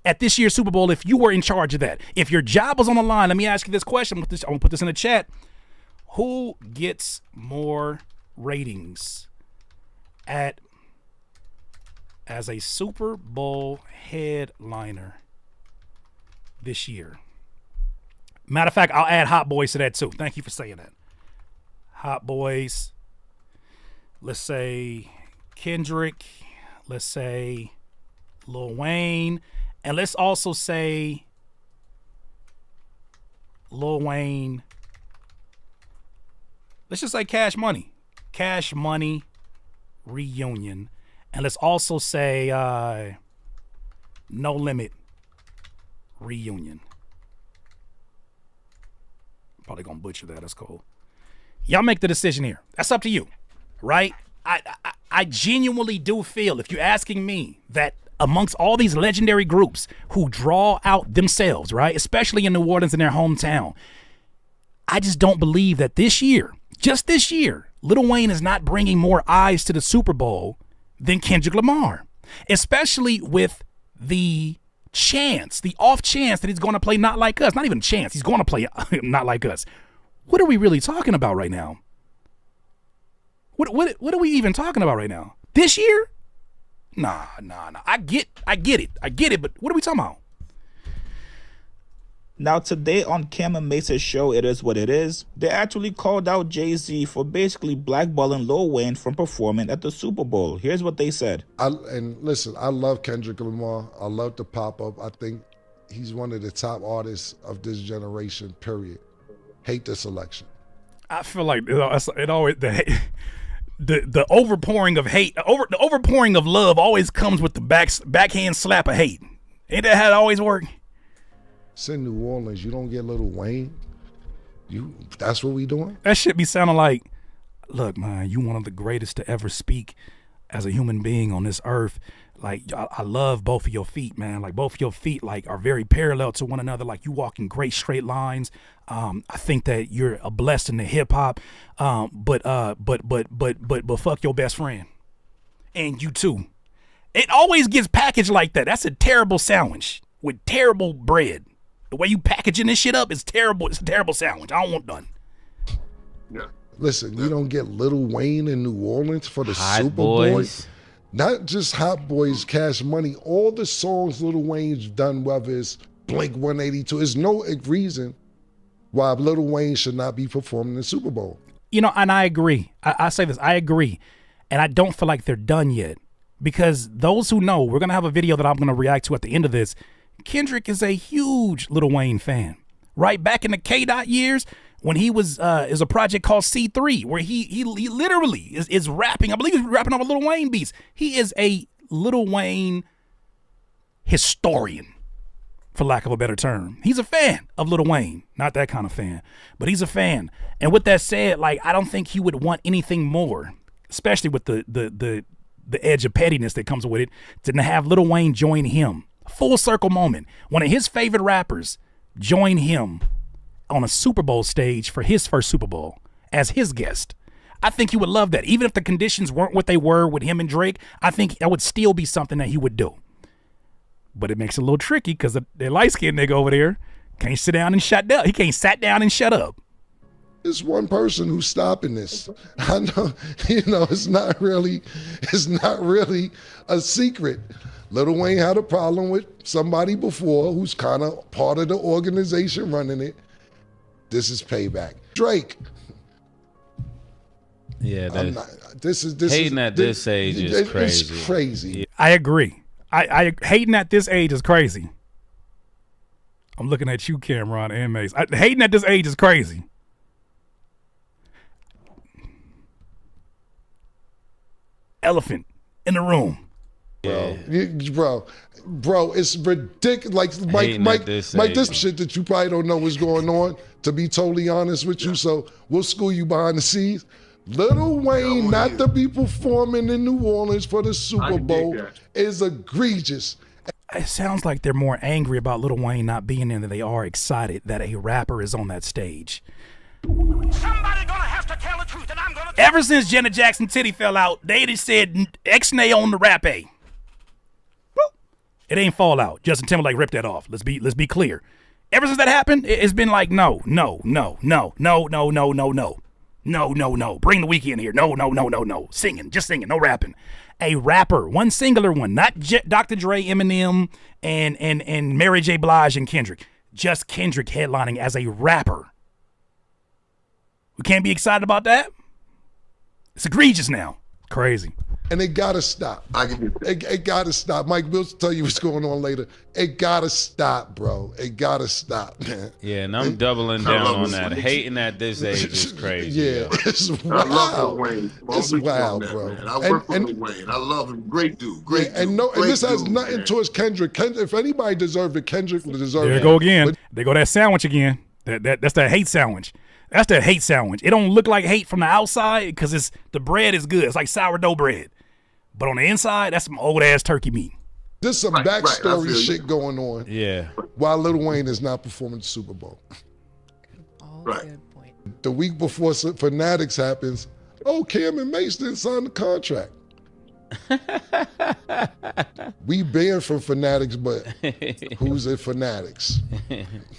[SPEAKER 2] at this year's Super Bowl if you were in charge of that? If your job was on the line, let me ask you this question. I'm going to put this in the chat. Who gets more ratings as a Super Bowl headliner this year? Matter of fact, I'll add Hot Boys to that too. Thank you for saying that. Hot Boys. Let's say Kendrick. Let's say Lil Wayne. And let's also say Lil Wayne. Let's just say Cash Money. Cash Money reunion. And let's also say No Limit reunion. Probably gonna butcher that. That's cool. Y'all make the decision here. That's up to you, right? I genuinely do feel, if you're asking me, that amongst all these legendary groups who draw out themselves, right, especially in New Orleans in their hometown, I just don't believe that this year, just this year, Lil Wayne is not bringing more eyes to the Super Bowl than Kendrick Lamar, especially with the off chance that he's going to play Not Like Us. Not even chance. He's going to play Not Like Us. What are we really talking about right now? What are we even talking about right now? This year? Nah. I get it, but what are we talking about?
[SPEAKER 8] Now, today on Cam and Mace's show, It Is What It Is, they actually called out Jay-Z for basically blackballing Lil Wayne from performing at the Super Bowl. Here's what they said.
[SPEAKER 10] And listen, I love Kendrick Lamar. I love the pop-up. I think he's one of the top artists of this generation, period. Hate this election.
[SPEAKER 2] I feel like it always... The overpouring of hate, the overpouring of love always comes with the backhand slap of hate. Ain't that how it always work?
[SPEAKER 10] It's in New Orleans. You don't get Lil Wayne. That's what we doing?
[SPEAKER 2] That shit be sounding like, look, man, you one of the greatest to ever speak as a human being on this earth. Like, I love both of your feet, man. Like, both of your feet, like, are very parallel to one another. Like, you walk in great straight lines. I think that you're a blessing to hip hop. But fuck your best friend. And you too. It always gets packaged like that. That's a terrible sandwich with terrible bread. The way you packaging this shit up is terrible. It's a terrible sandwich. I don't want none.
[SPEAKER 10] Yeah. Listen, you don't get Lil Wayne in New Orleans for the
[SPEAKER 11] Hot
[SPEAKER 10] Super Bowl.
[SPEAKER 11] Boys.
[SPEAKER 10] Not just Hot Boys, Cash Money, all the songs Lil Wayne's done, whether it's Blink 182, there's no reason why Lil Wayne should not be performing the Super Bowl.
[SPEAKER 2] You know, and I agree. I say this, I agree. And I don't feel like they're done yet. Because those who know, we're going to have a video that I'm going to react to at the end of this. Kendrick is a huge Lil Wayne fan. Right back in the K-Dot years, when he was is a project called C3, where he literally is rapping. I believe he's rapping over Lil Wayne beats. He is a Lil Wayne historian, for lack of a better term. He's a fan of Lil Wayne. Not that kind of fan, but he's a fan. And with that said, like, I don't think he would want anything more, especially with the edge of pettiness that comes with it, to have Lil Wayne join him. Full circle moment. One of his favorite rappers join him on a Super Bowl stage for his first Super Bowl as his guest. I think he would love that. Even if the conditions weren't what they were with him and Drake, I think that would still be something that he would do. But it makes it a little tricky because the light-skinned nigga over there can't sit down and shut up. He can't sit down and shut up.
[SPEAKER 10] There's one person who's stopping this. I know, it's not really a secret. Lil Wayne had a problem with somebody before who's kind of part of the organization running it. This is payback. Drake.
[SPEAKER 11] Yeah,
[SPEAKER 10] this
[SPEAKER 11] hating at this age is crazy.
[SPEAKER 10] It's crazy.
[SPEAKER 2] I agree. I hating at this age is crazy. I'm looking at you, Cameron and Mace. Hating at this age is crazy. Elephant in the room.
[SPEAKER 10] Bro, it's ridiculous. Like Mike, this shit that you probably don't know what's going on, to be totally honest with you. So we'll school you behind the scenes. Lil Wayne not to be performing in New Orleans for the Super Bowl is egregious.
[SPEAKER 2] It sounds like they're more angry about Lil Wayne not being there than they are excited that a rapper is on that stage.
[SPEAKER 3] Somebody gonna have to tell the truth, and I'm gonna tell.
[SPEAKER 2] Ever since Janet Jackson titty fell out, they just said X-Nay on the rap A. It ain't fall out. Justin Timberlake ripped that off. Let's be clear. Ever since that happened, it's been like no. Bring the Weeknd here. No. Singing, just singing, no rapping. A rapper, one singular one, not Dr. Dre, Eminem, and Mary J. Blige and Kendrick. Just Kendrick headlining as a rapper. We can't be excited about that. It's egregious now. Crazy.
[SPEAKER 10] And it gotta stop. It gotta stop. Mike, we'll tell you what's going on later. It gotta stop, bro. It gotta stop, man.
[SPEAKER 11] Yeah, and I'm doubling down on that. Hating at this age is crazy.
[SPEAKER 10] Yeah, it's wild.
[SPEAKER 12] I love Lil Wayne.
[SPEAKER 10] It's wild, bro.
[SPEAKER 12] Man. I work with Lil Wayne. I love him. Great dude. Great dude.
[SPEAKER 10] And this has nothing towards Kendrick. If anybody deserved it, Kendrick would deserve it.
[SPEAKER 2] There you go again. They go that sandwich again. That's that hate sandwich. That's the hate sandwich. It don't look like hate from the outside because the bread is good. It's like sourdough bread. But on the inside, that's some old-ass turkey meat.
[SPEAKER 10] There's some backstory shit going on.
[SPEAKER 11] Yeah.
[SPEAKER 10] While Lil Wayne is not performing the Super Bowl.
[SPEAKER 12] Right.
[SPEAKER 10] The week before Fanatics happens, Cam and Mace didn't sign the contract. We banned from Fanatics, but who's at Fanatics?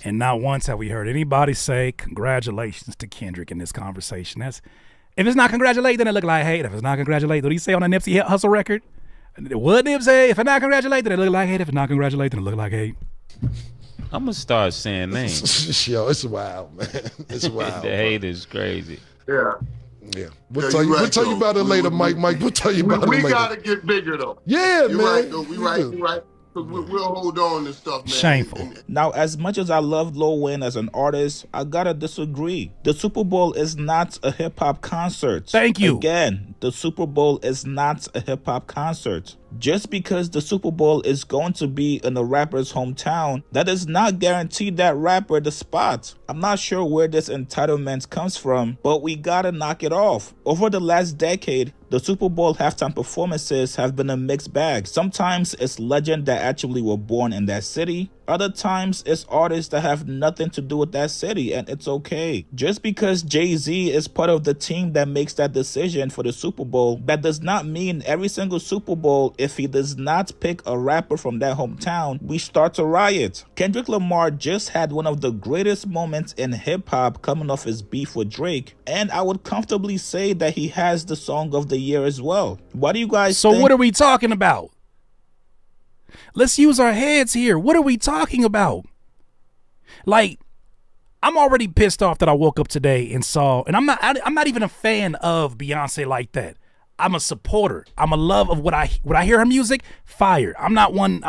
[SPEAKER 2] And not once have we heard anybody say congratulations to Kendrick in this conversation. If it's not congratulate, then it look like hate. If it's not congratulate, what did he say on the Nipsey Hussle record? What did Nip say? If it's not congratulate, then it look like hate. If it's not congratulate, then it look like hate.
[SPEAKER 11] I'm gonna start saying names.
[SPEAKER 10] Yo, it's wild, man. It's wild.
[SPEAKER 11] The hate is crazy.
[SPEAKER 12] Yeah.
[SPEAKER 10] Yeah. We'll tell you about it later, Mike. We'll tell you about it later.
[SPEAKER 12] We gotta get bigger though.
[SPEAKER 10] Yeah,
[SPEAKER 12] you're
[SPEAKER 10] man.
[SPEAKER 12] Right, though. You're right. We'll hold on to stuff, man.
[SPEAKER 2] Shameful.
[SPEAKER 9] Now, as much as I love Lil Wayne as an artist, I gotta disagree. The Super Bowl is not a hip-hop concert.
[SPEAKER 2] Thank you.
[SPEAKER 9] Again, the Super Bowl is not a hip-hop concert.
[SPEAKER 8] Just because the Super Bowl is going to be in a rapper's hometown, that does not guarantee that rapper the spot. I'm not sure where this entitlement comes from, but we gotta knock it off. Over the last decade, the Super Bowl halftime performances have been a mixed bag. Sometimes it's legends that actually were born in that city. Other times it's artists that have nothing to do with that city, and it's okay. Just because Jay-Z is part of the team that makes that decision for the Super Bowl, that does not mean every single Super Bowl, if he does not pick a rapper from that hometown, we start to riot. Kendrick Lamar just had one of the greatest moments in hip-hop coming off his beef with Drake, and I would comfortably say that he has the song of the year as well. What do you guys think?
[SPEAKER 2] So what are we talking about? Let's use our heads here. What are we talking about? Like, I'm already pissed off that I woke up today and saw, and I'm not even a fan of Beyonce like that. I'm a supporter. I'm a love of what I hear her music, fire. I'm not one,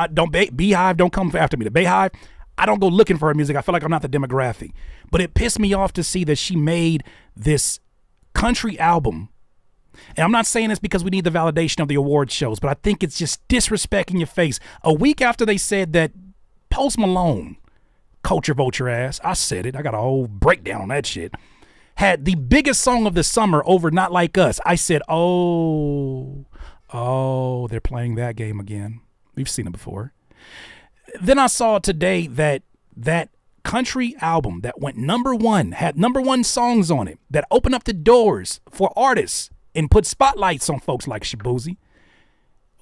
[SPEAKER 2] Beehive, don't come after me. The Beehive, I don't go looking for her music. I feel like I'm not the demographic. But it pissed me off to see that she made this country album. And I'm not saying this because we need the validation of the award shows, but I think it's just disrespect in your face. A week after they said that Post Malone, culture vulture ass, I said it, I got a whole breakdown on that shit, had the biggest song of the summer over Not Like Us. I said, oh, they're playing that game again. We've seen it before. Then I saw today that that country album that went #1, had #1 songs on it, that opened up the doors for artists and put spotlights on folks like Shabuzi,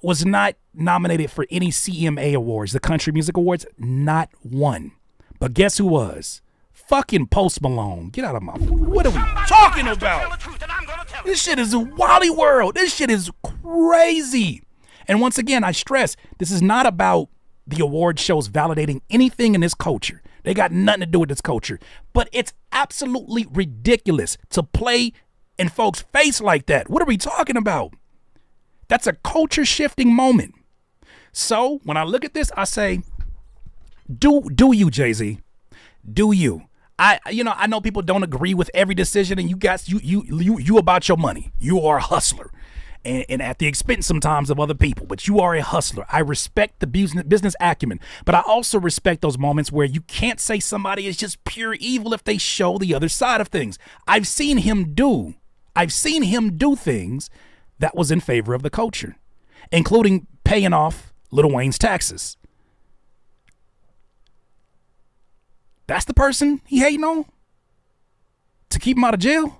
[SPEAKER 2] was not nominated for any CMA awards, the Country Music Awards, not one. But guess who was? Fucking Post Malone. Get out of my... What are we talking about? This shit is a Wally World. This shit is crazy. And once again, I stress, this is not about the award shows validating anything in this culture. They got nothing to do with this culture. But it's absolutely ridiculous to play in folks' face like that. What are we talking about? That's a culture shifting moment. So when I look at this, I say, do you, Jay-Z? Do you? I know people don't agree with every decision, and you guys, you about your money. You are a hustler, and at the expense sometimes of other people, but you are a hustler. I respect the business acumen, but I also respect those moments where you can't say somebody is just pure evil if they show the other side of things. I've seen him do things that was in favor of the culture, including paying off Lil Wayne's taxes. That's the person he hating on to keep him out of jail? You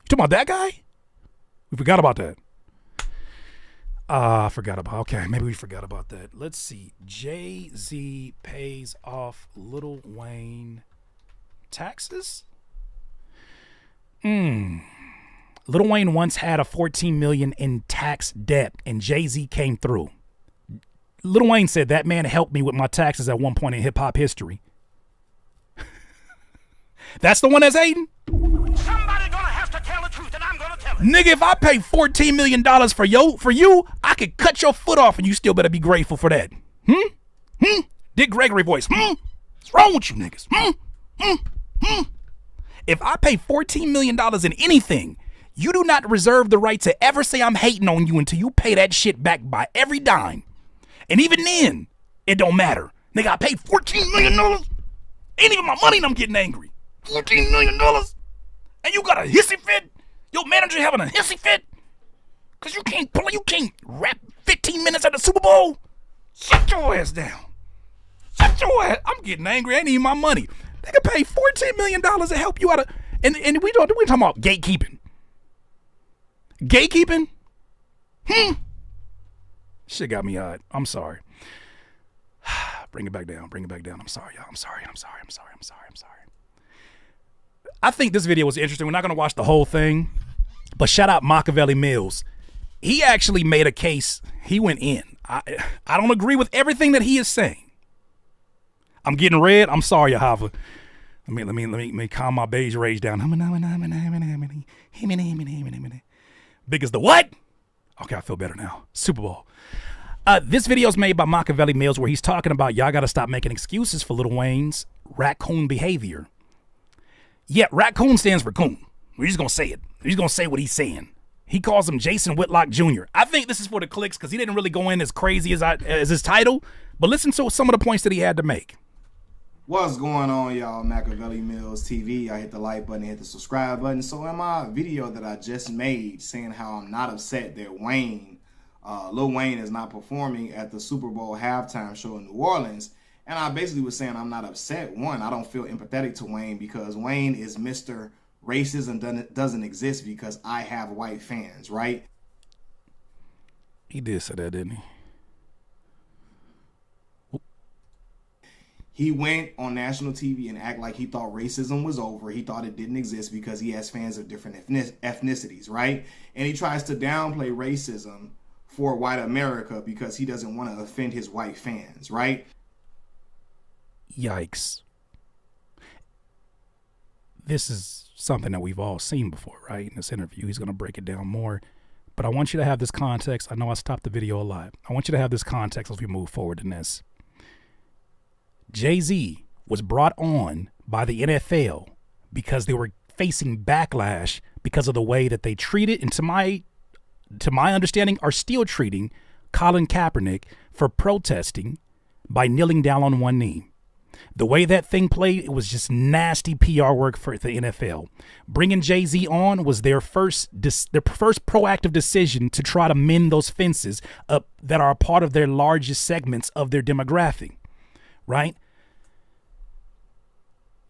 [SPEAKER 2] talking about that guy? We forgot about that. Okay, maybe we forgot about that. Let's see. Jay-Z pays off Lil Wayne taxes? Lil Wayne once had a $14 million in tax debt, and Jay-Z came through. Lil Wayne said, that man helped me with my taxes at one point in hip-hop history. That's the one that's hating?
[SPEAKER 3] Somebody gonna have to tell the truth, and I'm gonna tell it.
[SPEAKER 2] Nigga, if I pay $14 million for you, I could cut your foot off, and you still better be grateful for that. Dick Gregory voice. What's wrong with you niggas? If I pay $14 million in anything, you do not reserve the right to ever say I'm hating on you until you pay that shit back by every dime. And even then, it don't matter. Nigga, I paid $14 million. Ain't even my money and I'm getting angry. $14 million? And you got a hissy fit? Your manager having a hissy fit? Cause you can't rap 15 minutes at the Super Bowl? Shut your ass down. Shut your ass. I'm getting angry. Ain't even my money. They could pay $14 million to help you out of, and we talking about gatekeeping. Gatekeeping? Shit got me hot. I'm sorry. Bring it back down. I'm sorry, y'all. I'm sorry. I think this video was interesting. We're not going to watch the whole thing, but shout out Machiavelli Mills. He actually made a case. He went in. I don't agree with everything that he is saying. I'm getting red. I'm sorry, Yahava. Let me calm my beige rage down. Big as the what? Okay, I feel better now. Super Bowl. This video is made by Machiavelli Mills, where he's talking about y'all got to stop making excuses for Lil Wayne's raccoon behavior. Yeah, raccoon stands for coon. We're just going to say it. He's going to say what he's saying. He calls him Jason Whitlock Jr. I think this is for the clicks because he didn't really go in as crazy as his title. But listen to some of the points that he had to make.
[SPEAKER 13] What's going on, y'all? Machiavelli Mills TV. I hit the like button, hit the subscribe button. So in my video that I just made saying how I'm not upset that Lil Wayne is not performing at the Super Bowl halftime show in New Orleans, and I basically was saying I'm not upset. One, I don't feel empathetic to Wayne because Wayne is Mr. Racism doesn't exist because I have white fans, right?
[SPEAKER 2] He did say that, didn't he?
[SPEAKER 13] He went on national TV and act like he thought racism was over. He thought it didn't exist because he has fans of different ethnicities, right? And he tries to downplay racism for white America because he doesn't want to offend his white fans, right?
[SPEAKER 2] Yikes. This is something that we've all seen before, right? In this interview, he's going to break it down more. But I want you to have this context. I know I stopped the video a lot. I want you to have this context as we move forward in this. Jay-Z was brought on by the NFL because they were facing backlash because of the way that they treated, and to my understanding, are still treating Colin Kaepernick for protesting by kneeling down on one knee. The way that thing played, it was just nasty PR work for the NFL. Bringing Jay-Z on was their first proactive decision to try to mend those fences up that are a part of their largest segments of their demographic, right?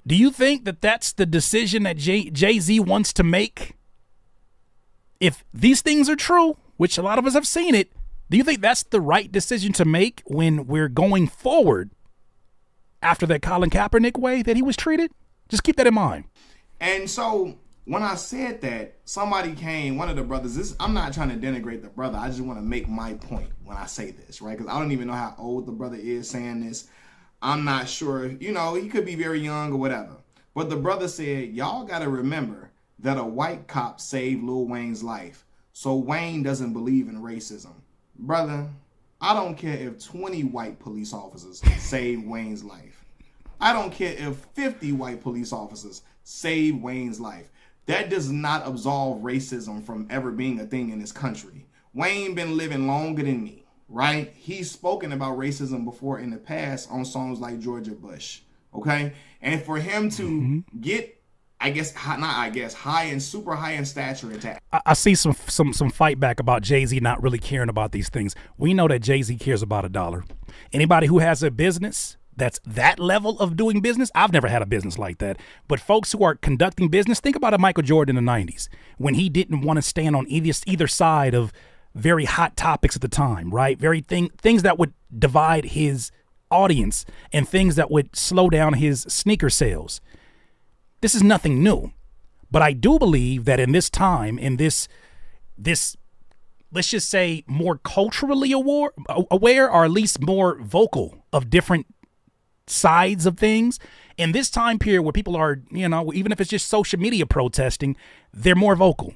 [SPEAKER 2] Do you think that that's the decision that Jay-Z wants to make? If these things are true, which a lot of us have seen it, do you think that's the right decision to make when we're going forward after that Colin Kaepernick way that he was treated? Just keep that in mind.
[SPEAKER 13] And so when I said that, somebody came, one of the brothers, I'm not trying to denigrate the brother. I just want to make my point when I say this, right? Because I don't even know how old the brother is saying this. I'm not sure, he could be very young or whatever. But the brother said, y'all got to remember that a white cop saved Lil Wayne's life. So Wayne doesn't believe in racism. Brother, I don't care if 20 white police officers saved Wayne's life. I don't care if 50 white police officers saved Wayne's life. That does not absolve racism from ever being a thing in this country. Wayne been living longer than me. Right? He's spoken about racism before in the past on songs like Georgia Bush. Okay? And for him to get, high and super high in stature and to
[SPEAKER 2] I see some fight back about Jay-Z not really caring about these things. We know that Jay-Z cares about $1. Anybody who has a business that's that level of doing business, I've never had a business like that, but folks who are conducting business, think about a Michael Jordan in the 90s when he didn't want to stand on either side of very hot topics at the time, right? Things that would divide his audience and things that would slow down his sneaker sales. This is nothing new. But I do believe that in this time, in this let's just say more culturally aware, or at least more vocal of different sides of things, in this time period where people are, even if it's just social media protesting, they're more vocal.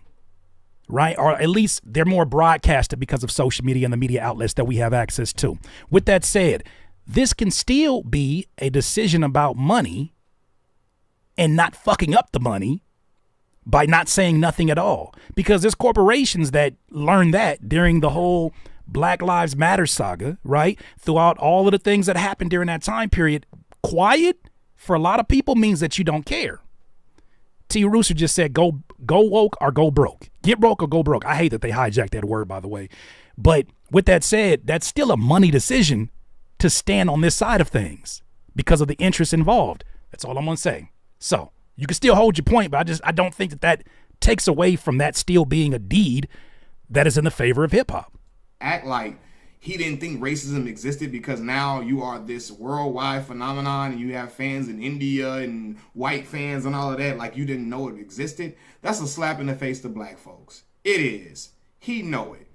[SPEAKER 2] Right? Or at least they're more broadcasted because of social media and the media outlets that we have access to. With that said, this can still be a decision about money and not fucking up the money by not saying nothing at all. Because there's corporations that learned that during the whole Black Lives Matter saga, right? Throughout all of the things that happened during that time period, quiet for a lot of people means that you don't care. T. Rooster just said, go woke or go broke. Get broke or go broke. I hate that they hijacked that word, by the way. But with that said, that's still a money decision to stand on this side of things because of the interests involved. That's all I'm going to say. So you can still hold your point, but I don't think that takes away from that still being a deed that is in the favor of hip hop.
[SPEAKER 13] Act like he didn't think racism existed because now you are this worldwide phenomenon and you have fans in India and white fans and all of that, like you didn't know it existed. That's a slap in the face to black folks. It is. He know it.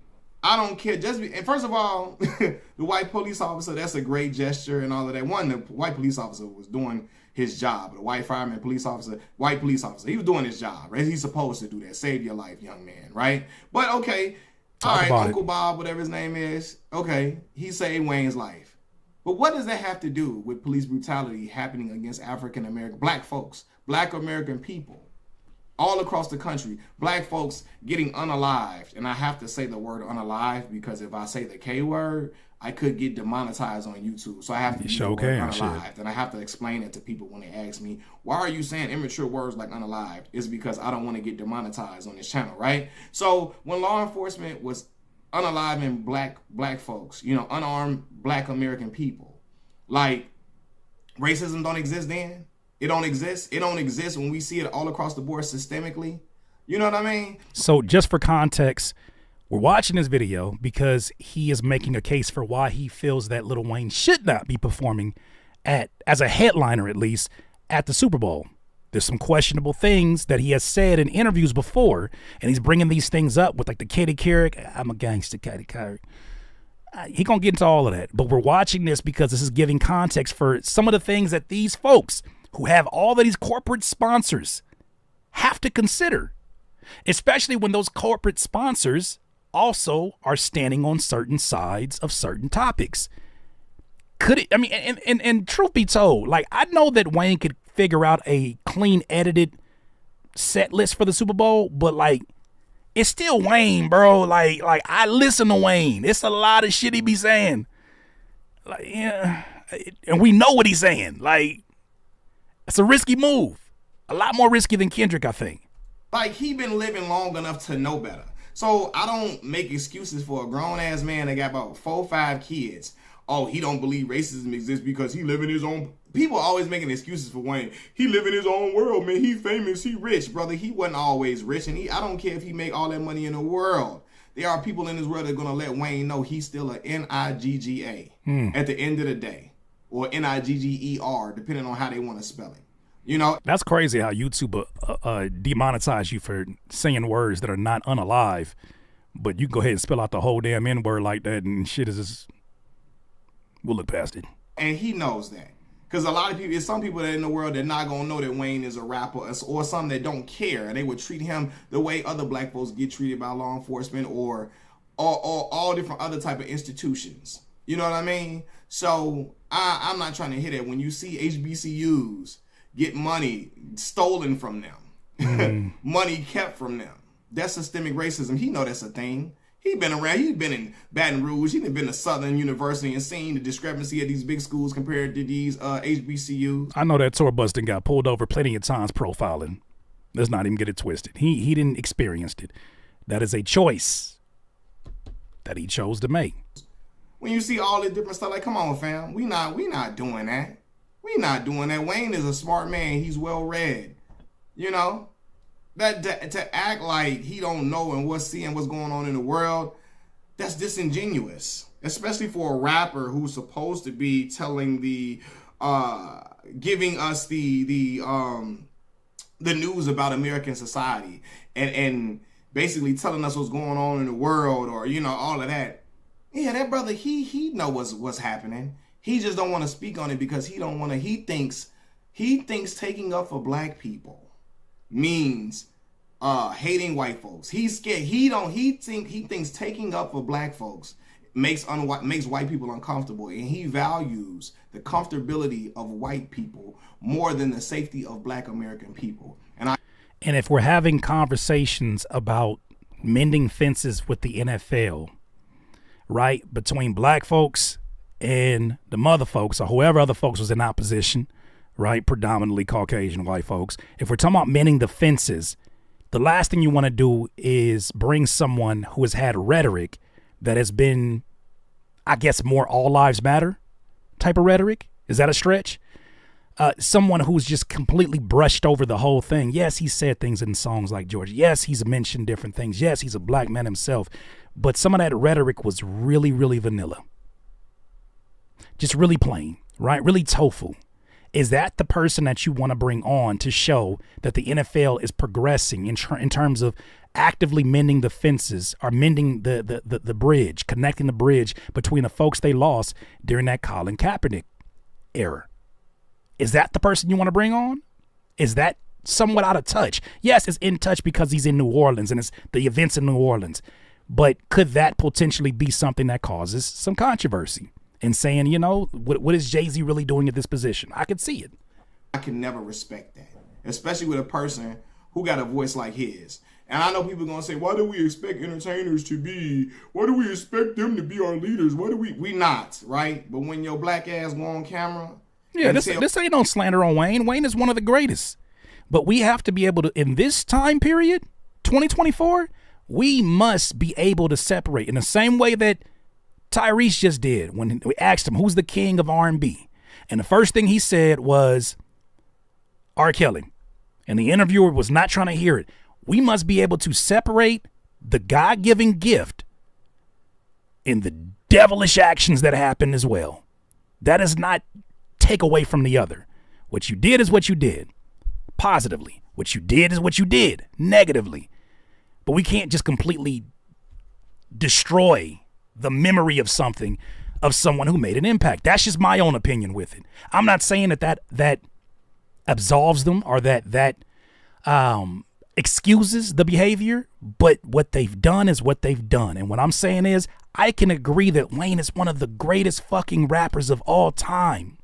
[SPEAKER 13] I don't care. And first of all, the white police officer, that's a great gesture and all of that. One, the white police officer was doing his job. The white fireman, white police officer, he was doing his job, right? He's supposed to do that. Save your life, young man, right? But okay. All right, Uncle Bob, whatever his name is, okay, he saved Wayne's life. But what does that have to do with police brutality happening against African American, black folks, black American people? all across the country, black folks getting unalived. And I have to say the word unalived because if I say the K word, I could get demonetized on YouTube. So I have to use the word unalived. And I have to explain it to people when they ask me, why are you saying immature words like unalived? It's because I don't want to get demonetized on this channel, right? So when law enforcement was unaliving black folks, you know, unarmed black American people, like racism don't exist then? It don't exist. It don't exist when we see it all across the board systemically. You know what I mean?
[SPEAKER 2] So just for context, we're watching this video because he is making a case for why he feels that Lil Wayne should not be performing as a headliner, at least, at the Super Bowl. There's some questionable things that he has said in interviews before, and he's bringing these things up with like the Katie Couric. I'm a gangster, Katie Couric. He gonna get into all of that, but we're watching this because this is giving context for some of the things that these folks who have all of these corporate sponsors have to consider, especially when those corporate sponsors also are standing on certain sides of certain topics. Could it, I mean, and truth be told, like, I know that Wayne could figure out a clean edited set list for the Super Bowl, but like, it's still Wayne, bro. Like I listen to Wayne. It's a lot of shit he be saying. Like, yeah, and we know what he's saying. Like, it's a risky move. A lot more risky than Kendrick, I think.
[SPEAKER 13] Like, he been living long enough to know better. So I don't make excuses for a grown-ass man that got about 4 or 5 kids. Oh, he don't believe racism exists because he live in his own... People always making excuses for Wayne. He live in his own world, man. He famous. He rich, brother. He wasn't always rich. And I don't care if he make all that money in the world. There are people in this world that are going to let Wayne know he's still a N-I-G-G-A at the end of the day. Or N-I-G-G-E-R, depending on how they want to spell it. You know,
[SPEAKER 2] that's crazy how YouTube demonetize you for saying words that are not unalive, but you can go ahead and spell out the whole damn N-word like that and shit is just, we'll look past it.
[SPEAKER 13] And he knows that. Because a lot of people, it's some people that in the world that not going to know that Wayne is a rapper, or some that don't care. And they would treat him the way other black folks get treated by law enforcement or all different other type of institutions. You know what I mean? So I'm not trying to hit it. When you see HBCUs get money stolen from them, money kept from them, that's systemic racism. He know that's a thing. He been around. He's been in Baton Rouge. He's been to Southern University and seen the discrepancy of these big schools compared to these HBCUs.
[SPEAKER 2] I know that tour bus done got pulled over plenty of times profiling. Let's not even get it twisted. He didn't experience it. That is a choice that he chose to make.
[SPEAKER 13] When you see all this different stuff, like, come on, fam, we not doing that. We not doing that. Wayne is a smart man. He's well read. You know, that to act like he don't know and what's going on in the world, that's disingenuous. Especially for a rapper who's supposed to be telling giving us the news about American society and basically telling us what's going on in the world, or, you know, all of that. Yeah, that brother, he know what's happening. He just don't want to speak on it because he don't want to. He thinks taking up for black people means hating white folks. He's scared. He thinks taking up for black folks makes white people uncomfortable, and he values the comfortability of white people more than the safety of black American people.
[SPEAKER 2] And if we're having conversations about mending fences with the NFL, right, between black folks and the mother folks or whoever other folks was in opposition, right, predominantly Caucasian white folks, if we're talking about mending the fences, the last thing you want to do is bring someone who has had rhetoric that has been, I guess, more all lives matter type of rhetoric. Is that a stretch? Someone who's just completely brushed over the whole thing. Yes, he said things in songs like Georgia. Yes, he's mentioned different things. Yes, he's a black man himself. But some of that rhetoric was really, really vanilla. Just really plain, right? Really tofu. Is that the person that you want to bring on to show that the NFL is progressing in terms of actively mending the fences or mending the bridge, connecting the bridge between the folks they lost during that Colin Kaepernick era? Is that the person you want to bring on? Is that somewhat out of touch? Yes, it's in touch because he's in New Orleans and it's the events in New Orleans. But could that potentially be something that causes some controversy in saying, you know, what is Jay-Z really doing at this position? I could see it.
[SPEAKER 13] I can never respect that, especially with a person who got a voice like his. And I know people gonna say, why do we expect entertainers to be, why do we expect them to be our leaders? Why do we not, right? But when your black ass go on camera.
[SPEAKER 2] Yeah, this ain't no slander on Wayne. Wayne is one of the greatest. But we have to be able to, in this time period, 2024, we must be able to separate in the same way that Tyrese just did when we asked him, who's the king of R&B? And the first thing he said was R. Kelly. And the interviewer was not trying to hear it. We must be able to separate the God-given gift in the devilish actions that happen as well. That does not take away from the other. What you did is what you did, positively. What you did is what you did, negatively. But we can't just completely destroy the memory of something, of someone who made an impact. That's just my own opinion with it. I'm not saying that absolves them or that excuses the behavior, but what they've done is what they've done. And what I'm saying is, I can agree that Wayne is one of the greatest fucking rappers of all time,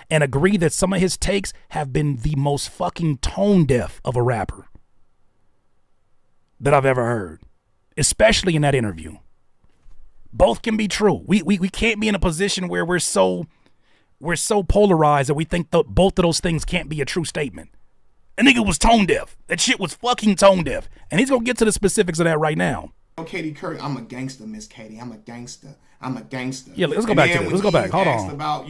[SPEAKER 2] and agree that some of his takes have been the most fucking tone deaf of a rapper that I've ever heard, especially in that interview. Both can be true. We can't be in a position where we're so polarized that we think both of those things can't be a true statement. A nigga was tone deaf. That shit was fucking tone deaf. And he's gonna get to the specifics of that right now.
[SPEAKER 13] Katie Couric, I'm a gangster, Miss Katie. I'm a gangster.
[SPEAKER 2] Yeah, let's go back to this. Let's go back. Hold on.
[SPEAKER 13] About,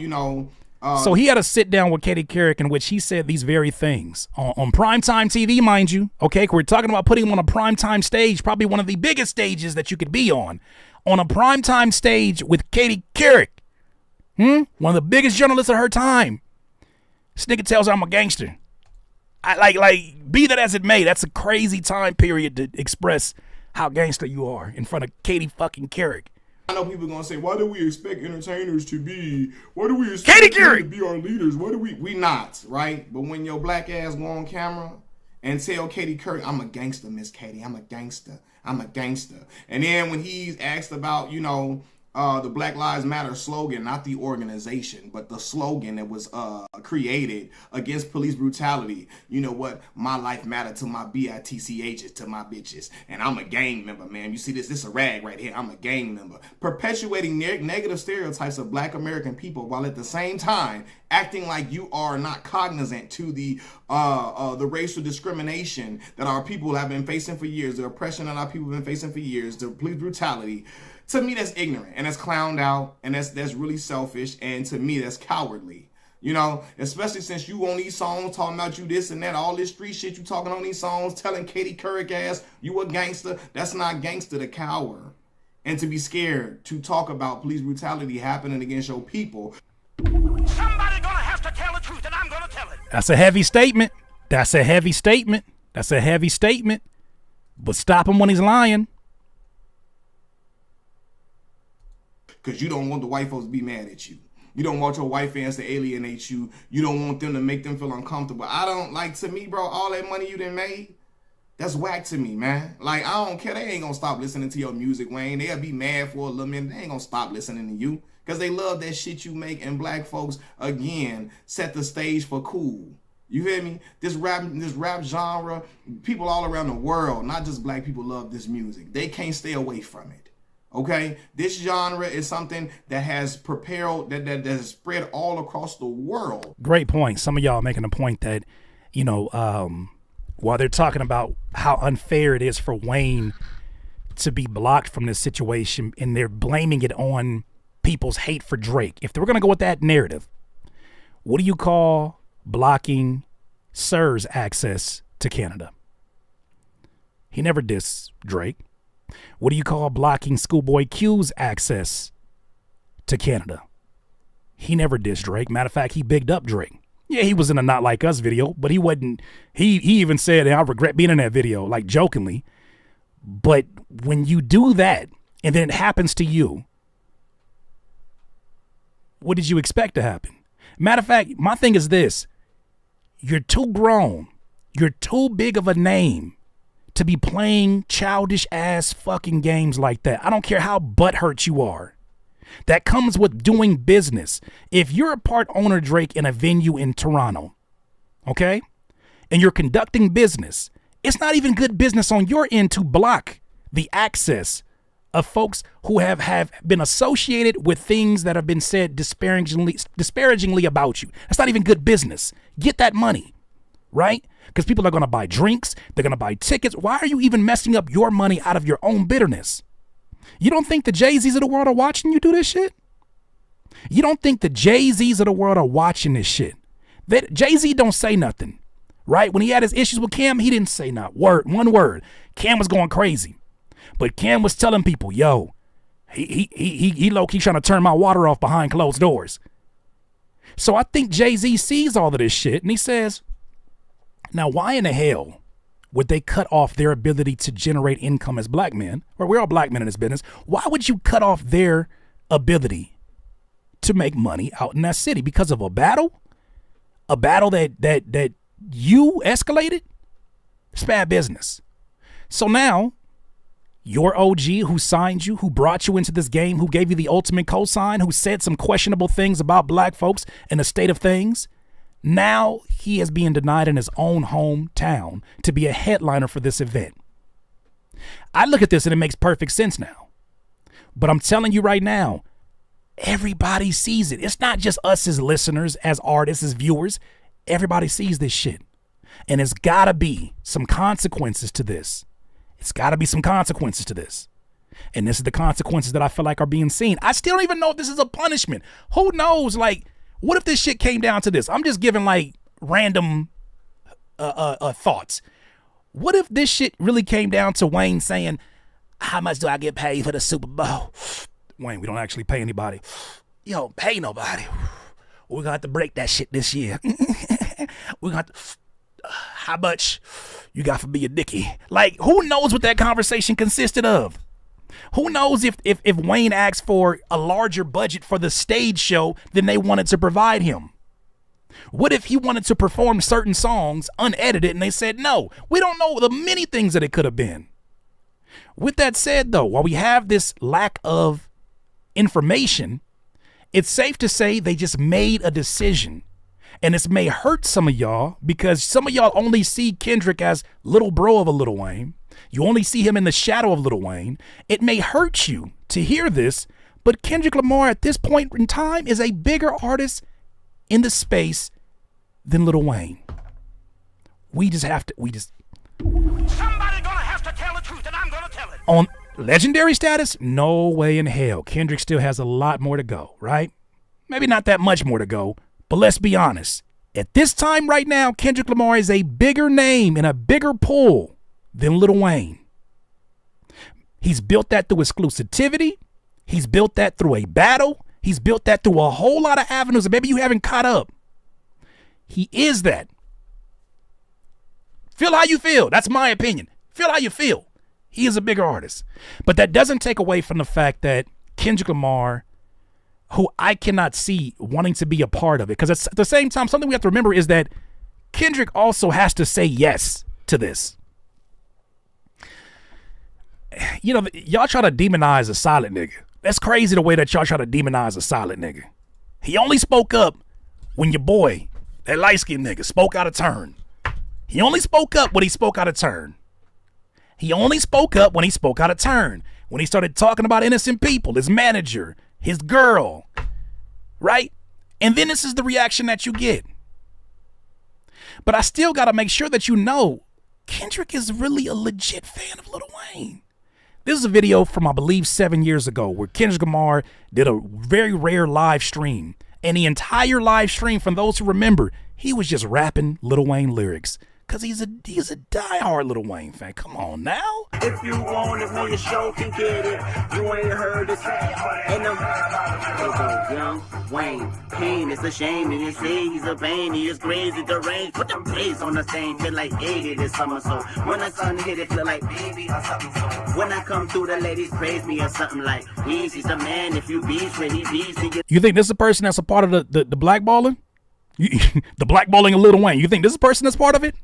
[SPEAKER 2] so he had a sit down with Katie Couric in which he said these very things on primetime TV, mind you. Okay, we're talking about putting him on a primetime stage, probably one of the biggest stages that you could be on a primetime stage with Katie Couric, one of the biggest journalists of her time. This nigga tells her I'm a gangster. I like be that as it may, that's a crazy time period to express how gangster you are in front of Katie fucking Couric.
[SPEAKER 13] I know people gonna say, why do we expect entertainers to be, why do we expect them to be our leaders? Why do we not, right? But when your black ass go on camera and tell Katie Couric, I'm a gangster, Miss Katie, I'm a gangster. And then when he's asked about, the Black Lives Matter slogan, not the organization, but the slogan that was created against police brutality. You know what? My life matter to my bitchs, to my bitches. And I'm a gang member, man. You see this is a rag right here. I'm a gang member. Perpetuating negative stereotypes of black American people while at the same time acting like you are not cognizant to the racial discrimination that our people have been facing for years, the oppression that our people have been facing for years, the police brutality. To me, that's ignorant, and that's clowned out, and that's really selfish, and to me, that's cowardly. Especially since you on these songs talking about you this and that, all this street shit you talking on these songs, telling Katie Couric ass you a gangster. That's not gangster to cower and to be scared to talk about police brutality happening against your people.
[SPEAKER 3] Somebody gonna have to tell the truth, and I'm gonna tell it.
[SPEAKER 2] That's a heavy statement. But stop him when he's lying.
[SPEAKER 13] Because you don't want the white folks to be mad at you. You don't want your white fans to alienate you. You don't want them to make them feel uncomfortable. To me, bro, all that money you done made, that's whack to me, man. Like, I don't care. They ain't gonna stop listening to your music, Wayne. They'll be mad for a little minute. They ain't gonna stop listening to you. Because they love that shit you make, and black folks, again, set the stage for cool. You hear me? This rap genre, people all around the world, not just black people, love this music. They can't stay away from it. Okay, this genre is something that has propelled, that has spread all across the world.
[SPEAKER 2] Great point. Some of y'all making a point that, while they're talking about how unfair it is for Wayne to be blocked from this situation, and they're blaming it on people's hate for Drake. If they were going to go with that narrative, what do you call blocking Sir's access to Canada? He never dissed Drake. What do you call blocking Schoolboy Q's access to Canada? He never dissed Drake. Matter of fact, he bigged up Drake. Yeah, he was in a Not Like Us video, but he wasn't. He even said, I regret being in that video, like jokingly. But when you do that and then it happens to you, what did you expect to happen? Matter of fact, my thing is this. You're too grown. You're too big of a name to be playing childish ass fucking games like that. I don't care how butthurt you are. That comes with doing business. If you're a part owner, Drake, in a venue in Toronto, okay? and you're conducting business, it's not even good business on your end to block the access of folks who have been associated with things that have been said disparagingly about you. That's not even good business. Get that money, right? Because people are going to buy drinks. They're going to buy tickets. Why are you even messing up your money out of your own bitterness? You don't think the Jay-Z's of the world are watching you do this shit? You don't think the Jay-Z's of the world are watching this shit? That Jay-Z don't say nothing, right? When he had his issues with Cam, he didn't say one word. Cam was going crazy. But Cam was telling people, yo, he low-key trying to turn my water off behind closed doors. So I think Jay-Z sees all of this shit and he says, now why in the hell would they cut off their ability to generate income as black men? Or we're all black men in this business. Why would you cut off their ability to make money out in that city? Because of a battle? A battle that you escalated? It's bad business. So now, your OG who signed you, who brought you into this game, who gave you the ultimate cosign, who said some questionable things about black folks and the state of things, now he is being denied in his own hometown to be a headliner for this event. I look at this and it makes perfect sense now. But I'm telling you right now, everybody sees it. It's not just us as listeners, as artists, as viewers. Everybody sees this shit. And there's got to be some consequences to this. It's got to be some consequences to this. And this is the consequences that I feel like are being seen. I still don't even know if this is a punishment. Who knows? Like, what if this shit came down to this? I'm just giving like random thoughts. What if this shit really came down to Wayne saying, how much do I get paid for the Super Bowl? Wayne, we don't actually pay anybody. You don't pay nobody. We're going to have to break that shit this year. We're going to have to... How much you got for me a Dickie? Like, who knows what that conversation consisted of? Who knows if Wayne asked for a larger budget for the stage show than they wanted to provide him? What if he wanted to perform certain songs unedited and they said no? We don't know the many things that it could have been. With that said, though, while we have this lack of information, it's safe to say they just made a decision. And this may hurt some of y'all because some of y'all only see Kendrick as little bro of a Lil Wayne. You only see him in the shadow of Lil Wayne. It may hurt you to hear this, but Kendrick Lamar at this point in time is a bigger artist in the space than Lil Wayne. Somebody
[SPEAKER 3] gonna have to tell the truth, and I'm gonna tell it.
[SPEAKER 2] On legendary status, no way in hell. Kendrick still has a lot more to go, right? Maybe not that much more to go. But let's be honest, at this time right now, Kendrick Lamar is a bigger name and a bigger pull than Lil Wayne. He's built that through exclusivity. He's built that through a battle. He's built that through a whole lot of avenues that maybe you haven't caught up. He is that. Feel how you feel. That's my opinion. Feel how you feel. He is a bigger artist. But that doesn't take away from the fact that Kendrick Lamar, who I cannot see wanting to be a part of it. Because at the same time, something we have to remember is that Kendrick also has to say yes to this. You know, y'all try to demonize a silent nigga. That's crazy the way that y'all try to demonize a silent nigga. He only spoke up when your boy, that light-skinned nigga, spoke out of turn. He only spoke up when he spoke out of turn. He only spoke up when he spoke out of turn. When he started talking about innocent people, his manager, his girl, right? And then this is the reaction that you get. But I still got to make sure that you know Kendrick is really a legit fan of Lil Wayne. This is a video from, I believe, 7 years ago where Kendrick Lamar did a very rare live stream. And the entire live stream, from those who remember, he was just rapping Lil Wayne lyrics. Because he's a diehard Lil Wayne fan. Come on now.
[SPEAKER 14] If you want it, man, your show can get it. You ain't heard this. And young Wayne, pain is a shame. And you say he's a pain. He is crazy, deranged. Put the bass on the same. Feel like 80 this summer. So when the sun hit it, feel like baby or something. So when I come through, the ladies praise me or something like Weezy's the man. If you beef when he beefs,
[SPEAKER 2] you think this is a person that's a part of the blackballing? The blackballing of Lil Wayne. You think this is a person that's part of it?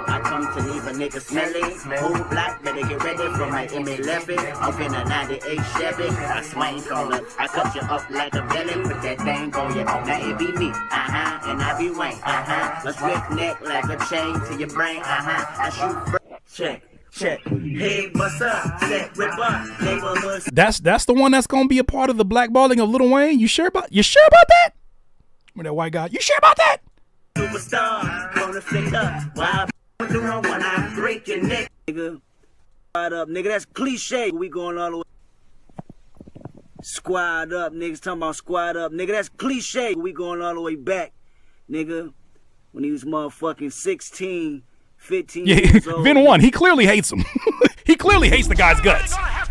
[SPEAKER 14] I come to leave a nigga smelly. Whole black, better get ready for my M11. Up in a 98 Chevy. I swing on it. I cut you up like a belly. Put that thing on you. Now it be me. And I be Wayne. Let's rip neck like a chain to your brain. I shoot. Check. Hey, what's up? Set, rip up. Neighborhood.
[SPEAKER 2] That's the one that's gonna be a part of the blackballing of Lil Wayne. You sure about that? With that white guy. You sure about that?
[SPEAKER 14] Superstar, gonna flick up. Wild do no when I break your neck. Nigga, squad up, nigga. That's cliche. We going all the way. Squad up, niggas talking about squad up, nigga. That's cliche. We going all the way back, nigga. When he was motherfucking 16, 15 years old.
[SPEAKER 2] Vin 1, he clearly hates him. He clearly hates the guy's guts. I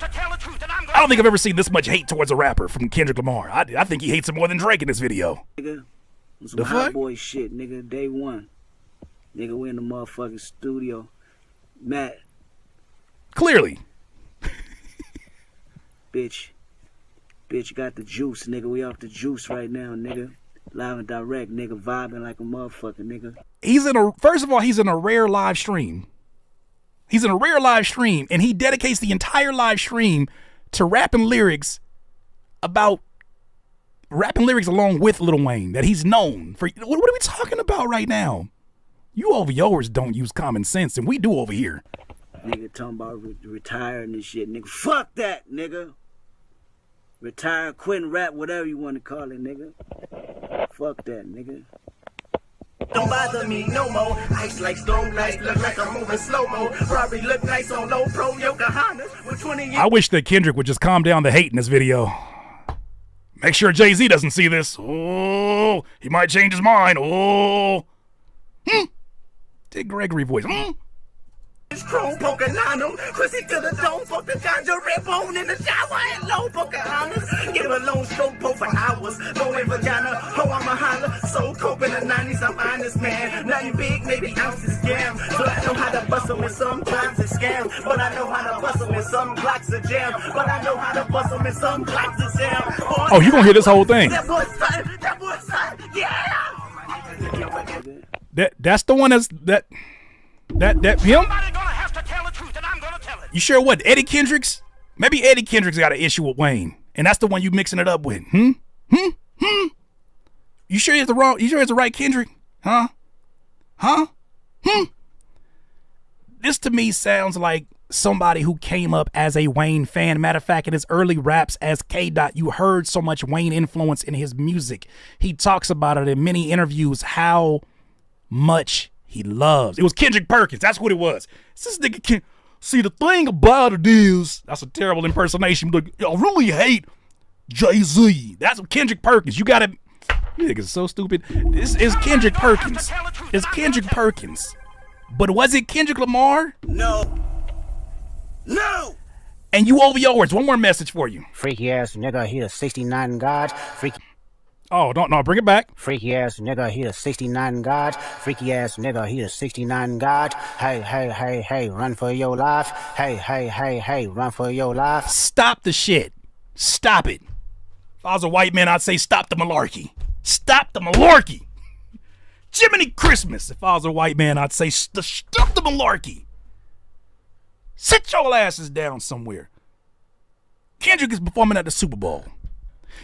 [SPEAKER 2] don't think I've ever seen this much hate towards a rapper from Kendrick Lamar. I think he hates him more than Drake in this video.
[SPEAKER 14] Nigga, some hot boy shit, nigga. Day one. Nigga, we in the motherfucking studio. Matt.
[SPEAKER 2] Clearly.
[SPEAKER 14] Bitch, got the juice, nigga. We off the juice right now, nigga. Live and direct, nigga. Vibing like a motherfucker, nigga.
[SPEAKER 2] First of all, he's in a rare live stream. He's in a rare live stream, and he dedicates the entire live stream to rapping lyrics along with Lil Wayne that he's known for. What are we talking about right now? You over yours don't use common sense, and we do over here.
[SPEAKER 14] Nigga talking about retiring and shit, nigga. Fuck that, nigga. Retire, quit and rap, whatever you want to call it, nigga. Fuck that, nigga. Don't bother me no more. Ice like stone lights, look like I'm moving slow-mo. Probably look nice on low pro Yokohamas with 20 years.
[SPEAKER 2] I wish that Kendrick would just calm down the hate in this video. Make sure Jay-Z doesn't see this. Oh, he might change his mind. Oh. Dick Gregory voice.
[SPEAKER 14] Chrome poker nano, pussy to the dome, fuck the ganja rip on in the shower and low Pocahontas. Give a long stroke po for hours, go in vagina, ho I'm a holler. So cope in the 90s, I'm honest man. Nothing big, maybe ounces scam. So I know how to bust them in some times it's scam. But I know how to bust them in some blocks of jam. But I know how to bust them in some blocks of jam.
[SPEAKER 2] Oh, you gonna hear this whole thing.
[SPEAKER 14] That boy's son, yeah!
[SPEAKER 2] That's the one that him? You sure what? Eddie Kendricks? Maybe Eddie Kendricks got an issue with Wayne, and that's the one you mixing it up with. You sure it's the right Kendrick? This to me sounds like somebody who came up as a Wayne fan. Matter of fact, in his early raps as K. you heard so much Wayne influence in his music. He talks about it in many interviews how much he loves. It was Kendrick Perkins. That's what it was. This nigga see, the thing about it is, that's a terrible impersonation, but I really hate Jay-Z. That's Kendrick Perkins. You gotta, you niggas are so stupid. This is Kendrick Perkins. It's Kendrick Perkins. But was it Kendrick Lamar?
[SPEAKER 14] No.
[SPEAKER 2] And you over yours. One more message for you.
[SPEAKER 15] Freaky ass nigga, he a 69 God. Freaky.
[SPEAKER 2] Oh, no, bring it back.
[SPEAKER 15] Freaky ass nigga, he a 69 God. Freaky ass nigga, he a 69 God. Hey, run for your life. Hey, run for your life.
[SPEAKER 2] Stop the shit. Stop it. If I was a white man, I'd say stop the malarkey. Stop the malarkey. Jiminy Christmas. If I was a white man, I'd say stop the malarkey. Sit your asses down somewhere. Kendrick is performing at the Super Bowl.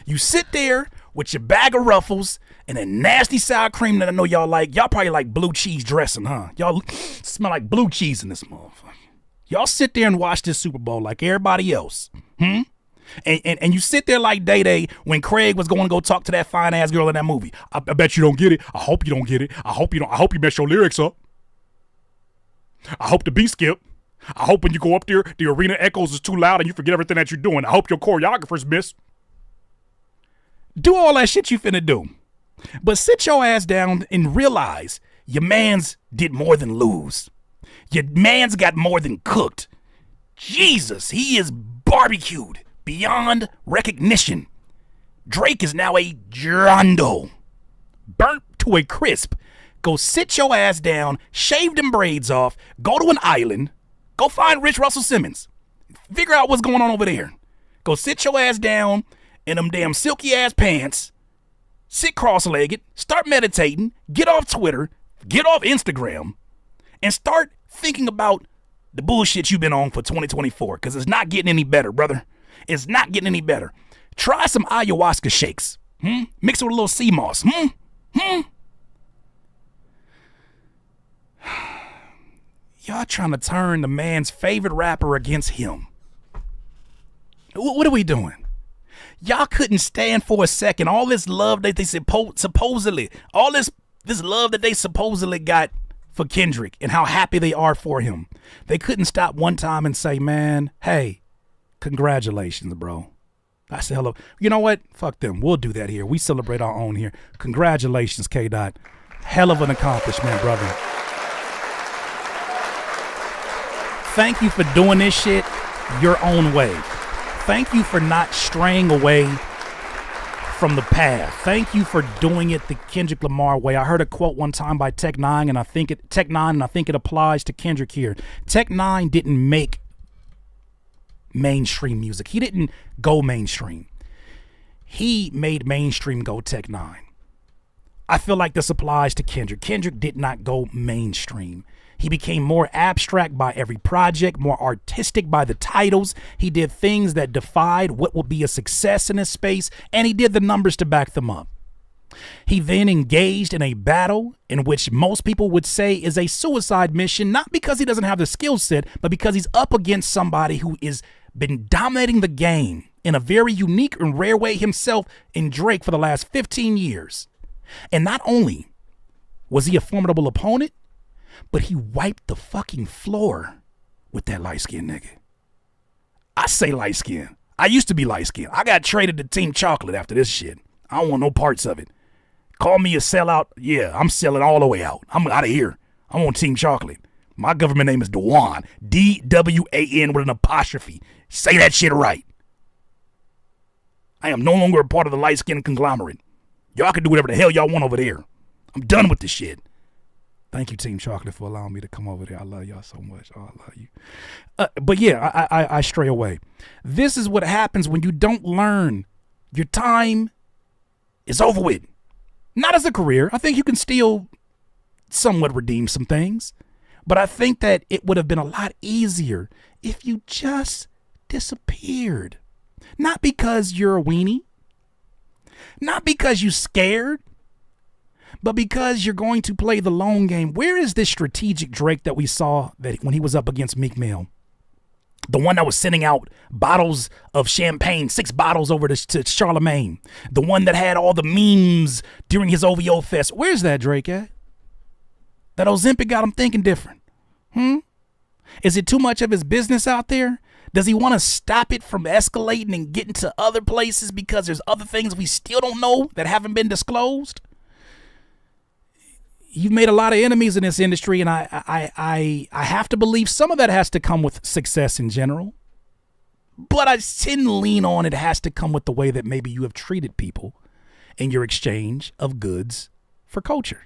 [SPEAKER 2] You sit there with your bag of Ruffles and a nasty sour cream that I know y'all like. Y'all probably like blue cheese dressing, huh? Y'all smell like blue cheese in this motherfucker. Y'all sit there and watch this Super Bowl like everybody else. And you sit there like Day-Day when Craig was going to go talk to that fine-ass girl in that movie. I bet you don't get it. I hope you don't get it. I hope you mess your lyrics up. I hope the beat skip. I hope when you go up there, the arena echoes is too loud and you forget everything that you're doing. I hope your choreographers miss. Do all that shit you finna do. But sit your ass down and realize your mans did more than lose. Your mans got more than cooked. Jesus, he is barbecued beyond recognition. Drake is now a Drondo. Burnt to a crisp. Go sit your ass down, shave them braids off, go to an island, go find Rich Russell Simmons. Figure out what's going on over there. Go sit your ass down in them damn silky ass pants, sit cross-legged, start meditating, get off Twitter, get off Instagram, and start thinking about the bullshit you've been on for 2024, because it's not getting any better, brother. It's not getting any better. Try some ayahuasca shakes. Mix it with a little sea moss. Y'all trying to turn the man's favorite rapper against him. What are we doing? Y'all couldn't stand for a second all this love that they supposedly, all this love that they supposedly got for Kendrick and how happy they are for him. They couldn't stop one time and say, man, hey, congratulations, bro. I said, hello. You know what? Fuck them. We'll do that here. We celebrate our own here. Congratulations, K-Dot. Hell of an accomplishment, brother. Thank you for doing this shit your own way. Thank you for not straying away from the path. Thank you for doing it the Kendrick Lamar way. I heard a quote one time by Tech Nine, and I think it applies to Kendrick here. Tech Nine didn't make mainstream music. He didn't go mainstream. He made mainstream go Tech Nine. I feel like this applies to Kendrick. Kendrick did not go mainstream. He became more abstract by every project, more artistic by the titles. He did things that defied what would be a success in his space, and he did the numbers to back them up. He then engaged in a battle in which most people would say is a suicide mission, not because he doesn't have the skill set, but because he's up against somebody who has been dominating the game in a very unique and rare way himself in Drake for the last 15 years. And not only was he a formidable opponent, but he wiped the fucking floor with that light-skinned nigga. I say light-skinned. I used to be light-skinned. I got traded to Team Chocolate after this shit. I don't want no parts of it. Call me a sellout. Yeah, I'm selling all the way out. I'm out of here. I'm on Team Chocolate. My government name is Dwan. D-W-A-N with an apostrophe. Say that shit right. I am no longer a part of the light-skinned conglomerate. Y'all can do whatever the hell y'all want over there. I'm done with this shit. Thank you, Team Chocolate, for allowing me to come over there. I love y'all so much. Oh, I love you. But yeah, I stray away. This is what happens when you don't learn. Your time is over with. Not as a career. I think you can still somewhat redeem some things. But I think that it would have been a lot easier if you just disappeared. Not because you're a weenie. Not because you're scared. But because you're going to play the long game. Where is this strategic Drake that we saw that when he was up against Meek Mill? The one that was sending out bottles of champagne, 6 bottles over to Charlemagne. The one that had all the memes during his OVO fest. Where's that Drake at? That Ozempic got him thinking different. Is it too much of his business out there? Does he want to stop it from escalating and getting to other places because there's other things we still don't know that haven't been disclosed? You've made a lot of enemies in this industry, and I have to believe some of that has to come with success in general. But I tend to lean on it has to come with the way that maybe you have treated people in your exchange of goods for culture.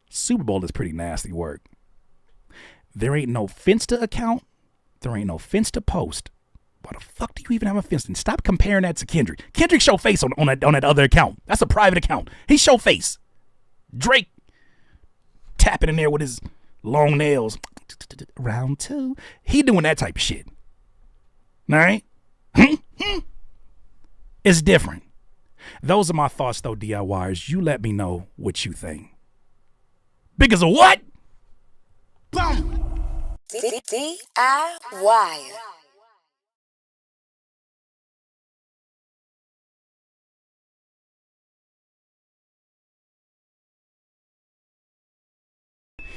[SPEAKER 2] Super Bowl is pretty nasty work. There ain't no Finsta account. There ain't no Finsta post. Why the fuck do you even have a Finsta? Stop comparing that to Kendrick. Kendrick show face on that other account. That's a private account. He show face. Drake tapping in there with his long nails. Round 2. He doing that type of shit. All right? It's different. Those are my thoughts, though, DIYers. You let me know what you think. Big as a what?
[SPEAKER 16] DIY.